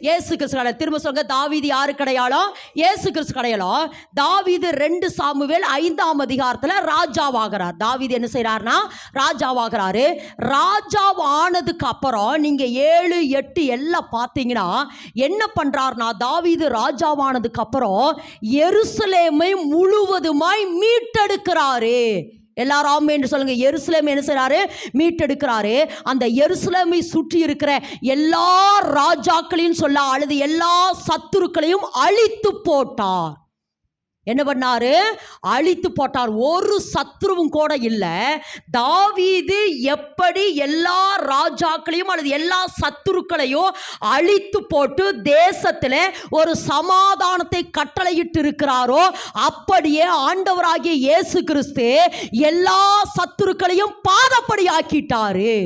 இயேசு கிறிஸ்து அடையாளம். திரும்ப சொல்லுங்க, தாவீது யாருக்கு அடையாளம்? இயேசு கிறிஸ்து அடையாளம். தாவீது 2 சாமுவேல் 5ஆம் அதிகாரத்தில் ராஜாவாகிறார். தாவீது என்ன செய்யறாருன்னா ராஜாவாகிறாரு. ராஜாவானதுக்கு அப்புறம் நீங்க 7, 8 எல்லாம் பார்த்தீங்கன்னா என்ன பண்றாருனா, தாவீது ராஜாவானதுக்கு அப்புறம் எருசலேமை முழுவதுமாய் மீட்டெடுக்கிறாரு. எல்லாரும் ஆமென் என்று சொல்லுங்க. எருசலேம் என்ன செய்றாரு? மீட்டெடுக்கிறாரு. அந்த எருசலேமை சுற்றி இருக்கிற எல்லா ராஜாக்களையும் அல்லது எல்லா சத்துருக்களையும் அழித்து போட்டார். என்ன பண்ணாரு? அழித்து போட்டார். ஒரு சத்ருவும் கூட இல்லை. தாவீது எப்படி எல்லா ராஜாக்களையும் அல்லது எல்லா சத்துருக்களையும் அழித்து போட்டு தேசத்தில் ஒரு சமாதானத்தை கட்டளையிட்டு இருக்கிறாரோ அப்படியே ஆண்டவராகிய இயேசு கிறிஸ்து எல்லா சத்துருக்களையும் பாதப்படி ஆக்கிட்டாரு.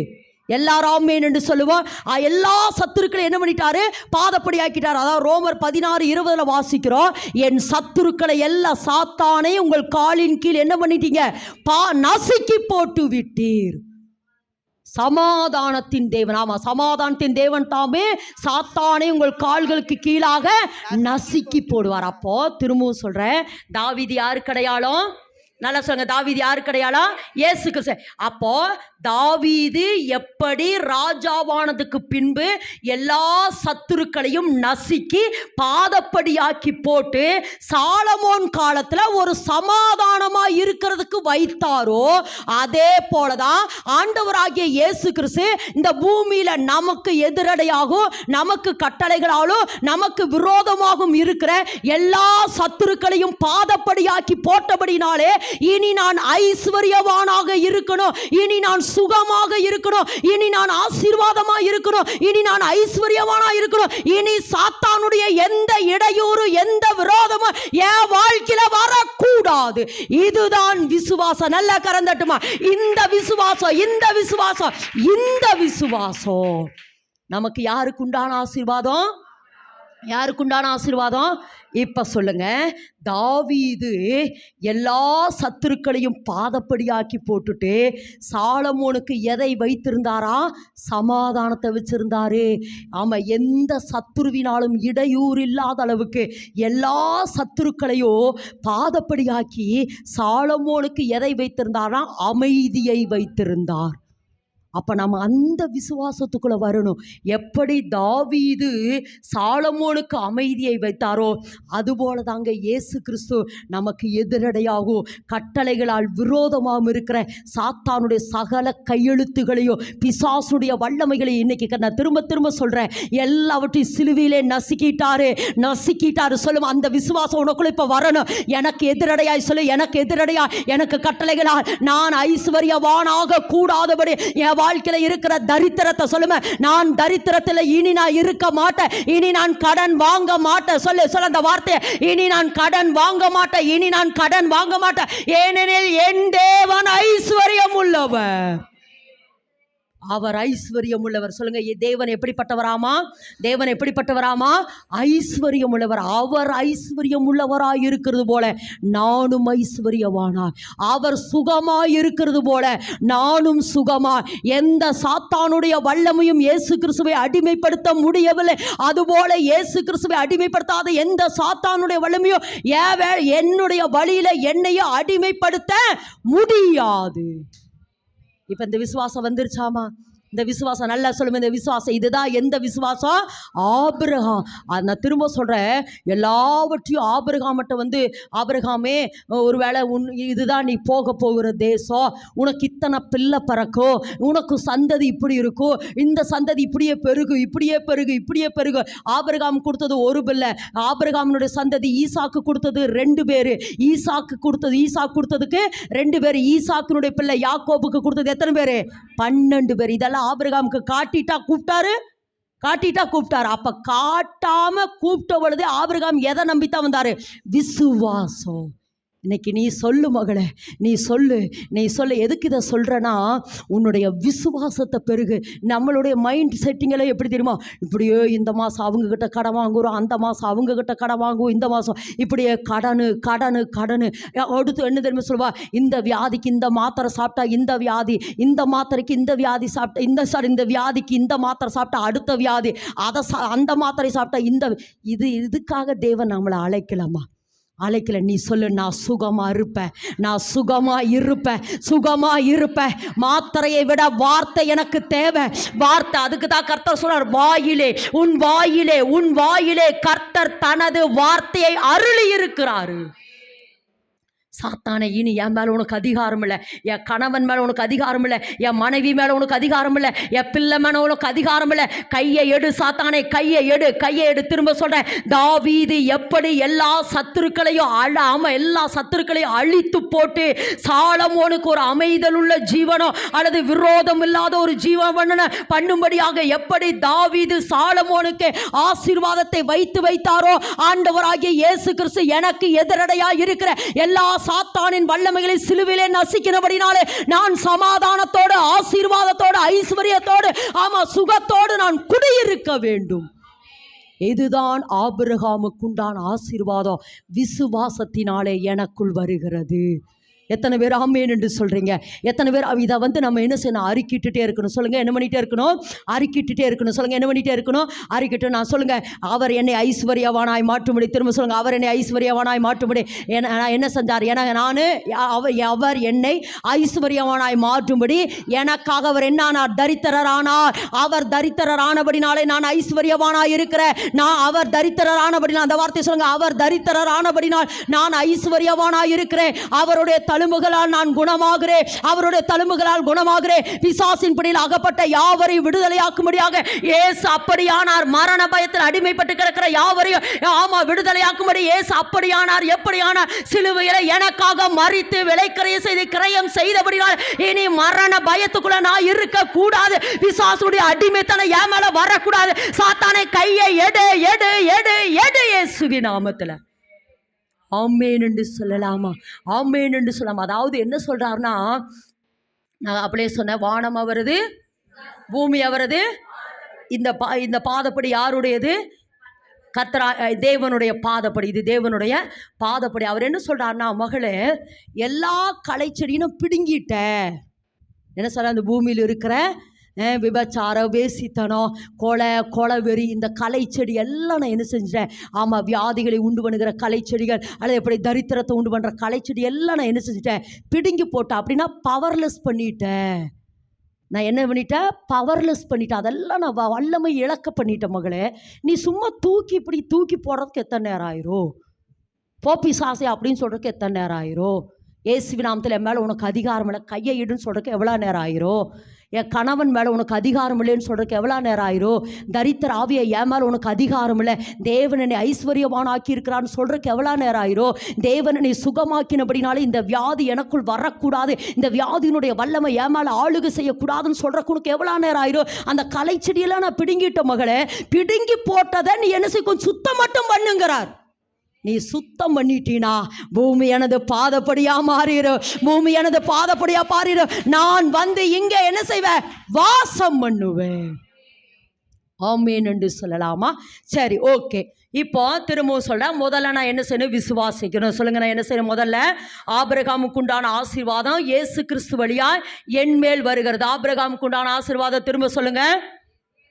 எல்லாரும் ஆமென் என்று சொல்லுவோம். எல்லா சத்துருக்களையும் என்ன பண்ணிட்டாரு? பாதப்படி ஆக்கிட்டார். அதாவது ரோமர் 16:20 வாசிக்கிறோம், என் சத்துருக்களை எல்லாம் சாத்தானே உங்கள் காலின் கீழ் என்ன பண்ணிட்டீங்க? நசுக்கி போட்டு விட்டீர். சமாதானத்தின் தேவன். ஆமா, சமாதானத்தின் தேவன் தாமே சாத்தானே உங்கள் கால்களுக்கு கீழாக நசுக்கி போடுவார். அப்போ திரும்பவும் சொல்றேன், தாவீது யாருக்கு அடையாளம்? நல்லா சொல்லுங்க, தாவீது யாருக்கு அடையாளம்? இயேசு கிறிஸ்து. அப்போ தாவீது எப்படி ராஜாவானதுக்கு பின்பு எல்லா சத்துருக்களையும் நசுக்கி பாதப்படியாக்கி போட்டு சாலமோன் காலத்துல ஒரு சமாதானமா இருக்கிறதுக்கு வைத்தாரோ அதே போலதான் ஆண்டவராகிய இயேசு கிறிஸ்து இந்த பூமியில நமக்கு எதிரடையாகும், நமக்கு கட்டளைகளாலும் நமக்கு விரோதமாகவும் இருக்கிற எல்லா சத்துருக்களையும் பாதப்படியாக்கி போட்டபடினாலே இனி நான் ஐஸ்வர்யவானாக இருக்கணும், இனி நான் சுகமாக இருக்கணும், இனி நான் ஆசீர்வாதமாக இருக்கணும், இனி நான் ஐஸ்வர்யவானா இருக்கணும், இனி சாத்தானுடைய எந்த இடையூறு எந்த விரோதமும் என் வாழ்க்கையில வரக்கூடாது. இதுதான் விசுவாசம். நல்ல கரந்தட்டுமா. இந்த விசுவாசம் நமக்கு யாருக்குண்டான ஆசீர்வாதம்? யாருக்குண்டான ஆசீர்வாதம்? இப்ப சொல்லுங்க, தாவீது எல்லா சத்துருக்களையும் பாதப்படியாக்கி போட்டுட்டு சாலமோனுக்கு எதை வைத்திருந்தாரா? சமாதானத்தை வச்சிருந்தாரு. ஆமா, எந்த சத்துருவினாலும் இடையூறு இல்லாத அளவுக்கு எல்லா சத்துருக்களையும் பாதப்படியாக்கி சாலமோனுக்கு எதை வைத்திருந்தாரா? அமைதியை வைத்திருந்தார். அப்போ நம்ம அந்த விசுவாசத்துக்குள்ளே வரணும். எப்படி தாவீது சாலமோனுக்கு அமைதியை வைத்தாரோ அதுபோல தாங்க இயேசு கிறிஸ்து நமக்கு எதிரடையாகும் கட்டளைகளால் விரோதமாகவும் இருக்கிற சாத்தானுடைய சகல கையெழுத்துகளையும் பிசாசுடைய வல்லமைகளையும் இன்னைக்கு நான் திரும்ப திரும்ப சொல்கிறேன், எல்லாவற்றையும் சிலுவையிலே நசுக்கிட்டாரு சொல்லும். அந்த விசுவாசம் உனக்குள்ள இப்போ வரணும். எனக்கு எதிரடையாய் சொல்லு, எனக்கு எதிரடையா, எனக்கு கட்டளைகளால் நான் ஐஸ்வர்யவானாக கூடாதபடி என் வாழ்க்கையில இருக்கிற தரித்திரத்தை சொல்லுங்க. நான் தரித்திரத்தில் இனி நான் இருக்க மாட்டேன், இனி நான் கடன் வாங்க மாட்டேன். சொல்லு அந்த வார்த்தையை, இனி நான் கடன் வாங்க மாட்டேன், இனி நான் கடன் வாங்க மாட்டேன், ஏனெனில் என் தேவன் ஐஸ்வர்யம் உள்ளவர். அவர் ஐஸ்வர்யம் உள்ளவர். சொல்லுங்க, தேவன் எப்படிப்பட்டவராமா? தேவன் எப்படிப்பட்டவராமா? ஐஸ்வர்யம் உள்ளவர். அவர் ஐஸ்வர்யம் உள்ளவராய் இருக்கிறது போல நானும் ஐஸ்வர்யவானார். அவர் சுகமாய் இருக்கிறது போல நானும் சுகமாய். எந்த சாத்தானுடைய வல்லமையும் இயேசு கிறிஸ்துவை அடிமைப்படுத்த முடியவில்லை. அதுபோல இயேசு கிறிஸ்துவை அடிமைப்படுத்தாத எந்த சாத்தானுடைய வல்லமையும் என்னுடைய வழியில என்னையும் அடிமைப்படுத்த முடியாது. இப்போ இந்த விசுவாசம் வந்துருச்சாமா? இந்த விசுவாசம் நல்லா சொல்லுங்க. இந்த விசுவாசம் இதுதான். எந்த விசுவாசம்? ஆபிரகாம். நான் திரும்ப சொல்கிறேன், எல்லாவற்றையும் ஆபிரகாம்கிட்ட ஆபிரகாமே ஒருவேளை இதுதான் நீ போக போகிற தேசம், உனக்கு இத்தனை பிள்ளை பிறக்கும், உனக்கு சந்ததி இப்படி இருக்கும், இந்த சந்ததி இப்படியே பெருகு, இப்படியே பெருகு, இப்படியே பெருகு. ஆபிரகாம் கொடுத்தது ஒரு பிள்ளை. ஆபிரகாமினுடைய சந்ததி ஈசாக்கு கொடுத்தது 2 பேர். ஈசாக்கு கொடுத்ததுக்கு 2 பேர். ஈசாக்கினுடைய பிள்ளை யாக்கோபுக்கு கொடுத்தது எத்தனை பேர்? 12 பேர். இதெல்லாம் ஆபிரகாமுக்கு காட்டிட்டா கூப்பிட்டாரு. அப்ப காட்டாம கூப்பிட்ட பொழுது ஆபிரகாம் எதை நம்பித்தான் வந்தாரு? விசுவாசம். இன்னைக்கு நீ சொல்லு மகளே, நீ சொல்லு. எதுக்கு இதை சொல்கிறேன்னா, உன்னுடைய விசுவாசத்தை பெருகு. நம்மளுடைய மைண்ட் செட்டிங்கெல்லாம் எப்படி தெரியுமா? இப்படியே இந்த மாதம் அவங்கக்கிட்ட கடன் வாங்குகிறோம், அந்த மாதம் அவங்கக்கிட்ட கடன் வாங்குவோம், இந்த மாதம் இப்படியே கடனு. அடுத்து என்ன தெரியுமா சொல்லுவா? இந்த வியாதிக்கு இந்த மாத்திரை சாப்பிட்டா இந்த வியாதி, இந்த மாத்திரைக்கு இந்த வியாதி சாப்பிட்டா இந்த வியாதிக்கு இந்த மாத்திரை சாப்பிட்டா அடுத்த வியாதி, அந்த மாத்திரை சாப்பிட்டா இதுக்காக தேவன் நம்மளை அழைக்கலாமா? அழைக்கல. நீ சொல்லு, நான் சுகமா இருப்பேன். மாத்திரையை விட வார்த்தை எனக்கு தேவை. வார்த்தை. அதுக்கு தான் கர்த்தர் சொல்றார், உன் வாயிலே கர்த்தர் தனது வார்த்தையை அருளி இருக்கிறாரு. சாத்தானே, இனி என் மேலே உனக்கு அதிகாரம் இல்லை, என் கணவன் மேலே உனக்கு அதிகாரம் இல்லை, என் மனைவி மேலே உனக்கு அதிகாரம் இல்லை, என் பிள்ளை மேலே உனக்கு அதிகாரம் இல்லை. கையை எடு சாத்தானே, கையை எடு. திரும்ப சொல்கிறேன், தாவீது எப்படி எல்லா சத்துருக்களையும் எல்லா சத்துருக்களையும் அழித்து போட்டு சாலமோனுக்கு ஒரு அமைதல் உள்ள ஜீவனோ அல்லது விரோதம் இல்லாத ஒரு ஜீவன பண்ணும்படியாக எப்படி தாவீது சாலமோனுக்கு ஆசீர்வாதத்தை வைத்தாரோ, ஆண்டவராகிய இயேசு கிறிஸ்து எனக்கு எதிரடையாக இருக்கிற எல்லா சாத்தானின் வல்லமைகளை சிலுவையிலே நசுக்கினபடினாலே நான் சமாதானத்தோடு, ஆசீர்வாதத்தோடு, ஐஸ்வர்யத்தோடு, சுகத்தோடு நான் குடியிருக்க வேண்டும். இதுதான் ஆபிரகாமுக்குண்டான ஆசீர்வாதம். விசுவாசத்தினாலே எனக்குள் வருகிறது. எத்தனை பேர் ஆமேன் என்று சொல்கிறீங்க? எத்தனை பேர் இதை நம்ம என்ன செய்யணும்? அறிக்கிட்டுட்டே இருக்கணும். சொல்லுங்கள், என்ன பண்ணிகிட்டே இருக்கணும்? அறிக்கிட்டுட்டே இருக்கணும். சொல்லுங்கள், என்ன பண்ணிகிட்டே இருக்கணும்? அறிக்கிட்டு நான் சொல்லுங்கள், அவர் என்னை ஐஸ்வர்யவானாய் மாற்றும்படி. திரும்ப சொல்லுங்கள், அவர் என்னை ஐஸ்வர்யவானாய் மாற்றும்படி. நான் என்ன செஞ்சார்? அவர் என்னை ஐஸ்வர்யவானாய் மாற்றும்படி எனக்காக அவர் என்னானார்? தரித்திரரானார். அவர் தரித்திரரானபடினாலே நான் ஐஸ்வர்யவானாய் இருக்கிறேன். அவர் தரித்திரரானபடினால், அந்த வார்த்தை சொல்லுங்கள், அவர் தரித்திரரானபடினால் நான் ஐஸ்வர்யவானாய் இருக்கிறேன். அவருடைய தழும்புகளால் நான் குணமாகிறேன். அவருடைய தழும்புகளால் குணமாகிறேன். பிசாசின் பிடியில் அகப்பட்ட யாவரையும் விடுதலையாக்கும்படியாக இயேசு அப்படியானார். மரண பயத்தில் அடிமைப்பட்டு கிடக்கிற யாவரையும் விடுதலையாக்கும்படி இயேசு அப்படியானார். எப்படியானார்? சிலுவையிலே எனக்காக மரித்து விலைக்கரையை செய்து கிரயம் செய்தபடியால் இனி மரண பயத்துக்குள்ள நான் இருக்க கூடாது. பிசாசுடைய அடிமைத்தனம் என் மேல வரக்கூடாது. சாத்தானை கையை எடு இயேசுவின் நாமத்தில். ஆமேன் என்று சொல்லலாமா? ஆமேன் என்று சொல்லலாமா? அதாவது என்ன சொல்றாருன்னா, நான் அப்படியே சொன்னேன், வானம் அவரது, பூமி அவரது, இந்த பாதப்படி யாருடையது? தேவனுடைய பாதப்படி. இது தேவனுடைய பாதப்படி. அவர் என்ன சொல்றாருன்னா, மகளே, எல்லா களைச்செடியும் பிடுங்கிட்ட. என்ன சொல்ற? அந்த பூமியில் இருக்கிற விபச்சாரம், வேசித்தனம், கொலை வெறி, இந்த கலைச்செடி எல்லாம் நான் என்ன செஞ்சிட்டேன்? வியாதிகளை உண்டு பண்ணுகிற கலைச்செடிகள் அல்லது எப்படி தரித்திரத்தை உண்டு பண்ணுற கலைச்செடி எல்லாம் நான் என்ன செஞ்சிட்டேன்? பிடுங்கி போட்டேன். அப்படின்னா பவர்லெஸ் பண்ணிட்டேன். நான் என்ன பண்ணிட்டேன், பவர்லெஸ் பண்ணிட்டேன், அதெல்லாம் நான் வல்லமை இழக்க பண்ணிட்டேன் மகளே. நீ சும்மா தூக்கி இப்படி தூக்கி போடுறதுக்கு எத்தனை நேரம் ஆயிரும், போப்பி சாசை அப்படின்னு சொல்கிறதுக்கு எத்தனை நேரம் ஆயிரும், இயேசுவின் நாமத்தில் என் மேலே உனக்கு அதிகாரம் இல்லை கையை இடுன்னு சொல்கிறதுக்கு எவ்வளோ நேரம் ஆயிரும், என் கணவன் மேலே உனக்கு அதிகாரம் இல்லைன்னு சொல்கிறதுக்கு எவ்வளோ நேரம் ஆயிரும், தரித்திர ஆவியை என் மேலே உனக்கு அதிகாரம் இல்லை, தேவன் என்னை ஐஸ்வர்யவான் ஆக்கியிருக்கிறான்னு சொல்கிறதுக்கு எவ்வளோ நேரம் ஆயிரும், தேவன் என்னை சுகமாக்கினபடினாலே இந்த வியாதி எனக்குள் வரக்கூடாது, இந்த வியாதியினுடைய வல்லமை என் மேலே ஆளுகை செய்யக்கூடாதுன்னு சொல்கிறக்கு உனக்கு எவ்வளோ நேரம் ஆயிரும். அந்த களை செடியெல்லாம் நான் பிடுங்கிட்ட மகளே, பிடுங்கி போட்டதை நீ என்ன செய்ய கொஞ்சம் சுத்தம் மட்டும் பண்ணுங்கிறார். நீ சுத்தம் பண்ணிட்டீனா பூமி எனது பாதப்படியா மாறிடும், பூமி எனது பாதப்படியா மாறிடும். நான் வந்து இங்க என்ன செய்வேன், வாசம் பண்ணுவேன். ஆமேன் என்று சொல்லலாமா? சரி, ஓகே. இப்போ திரும்பவும் சொல்ல, முதல்ல நான் என்ன செய்யணும், விசுவாசிக்கணும். சொல்லுங்க, நான் என்ன செய்யணும்? முதல்ல ஆபிரகாமுக்கு உண்டான ஆசீர்வாதம் இயேசு கிறிஸ்து வழியா என் மேல் வருகிறது. ஆபிரகாமுக்கு உண்டான ஆசீர்வாதம் திரும்ப சொல்லுங்க.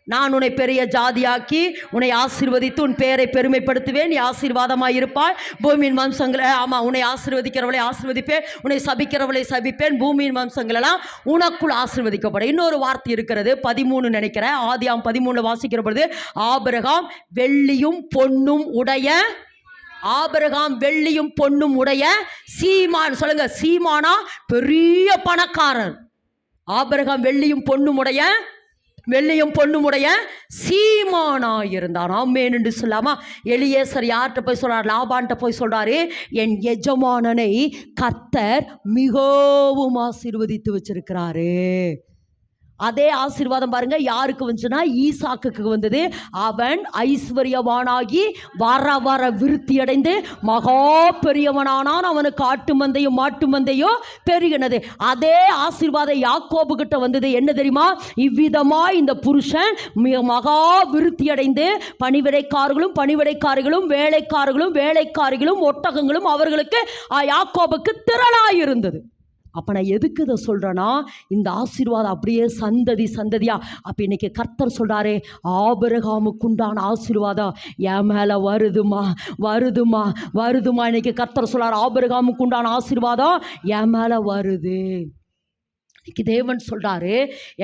நான் உன்னை பெரிய ஜாதியாக்கி உன்னை ஆசீர்வதித்து உன் பெயரை பெருமைப்படுத்துவேன், நீ ஆசீர்வாதமாக இருப்பாய், பூமியின் வம்சங்களை, ஆமாம், உன்னை ஆசீர்வதிக்கிறவளை ஆசீர்வதிப்பேன், உன்னை சபிக்கிறவளை சபிப்பேன், பூமியின் வம்சங்களெல்லாம் உனக்குள் ஆசீர்வதிக்கப்படும். இன்னொரு வார்த்தை இருக்கிறது, 13 நினைக்கிறேன், ஆதியாம் 13 வாசிக்கிற பொழுது, ஆபிரகாம் வெள்ளியும் பொன்னும் உடைய, ஆபிரகாம் வெள்ளியும் பொன்னும் உடைய சீமான். சொல்லுங்க, சீமானா பெரிய பணக்காரர். ஆபிரகாம் வெள்ளியும் பொன்னுமுடைய சீமானாயிருந்தான். ஆமென் என்று சொல்லாமா? எலியேசர் யார்கிட்ட போய் சொல்றார்? லாபான்கிட்ட போய் சொல்றாரு, என் எஜமானனை கர்த்தர் மிகவும் ஆசீர்வதித்து வச்சிருக்கிறாரு. அதே ஆசீர்வாதம் பாருங்க யாருக்கு வந்துச்சுன்னா, ஈசாக்குக்கு வந்தது. அவன் ஐஸ்வர்யவானாகி வர வர விருத்தி அடைந்து மகா பெரியவனானான். அவனுக்கு ஆட்டு மந்தையும் மாட்டு மந்தையும் பெருகினது. அதே ஆசீர்வாதம் யாக்கோபு கிட்ட வந்தது. என்ன தெரியுமா? இவ்விதமா இந்த புருஷன் மகா விருத்தி அடைந்து பணிவிடைக்காரர்களும் வேலைக்காரிகளும் ஒட்டகங்களும் அவர்களுக்கு யாக்கோபுக்கு திரளாயிருந்தது. அப்போ நான் எதுக்கு இதை சொல்கிறேன்னா, இந்த ஆசீர்வாதம் அப்படியே சந்ததியா. அப்போ இன்னைக்கு கர்த்தர் சொல்கிறாரே, ஆபிரகாமுக்கு உண்டான ஆசீர்வாதம் என் மேலே வருதுமா. இன்னைக்கு கர்த்தர் சொல்கிறார், ஆபிரகாமுக்கு உண்டான ஆசீர்வாதம் என் மேலே வருது. இன்னைக்கு தேவன் சொல்கிறாரு,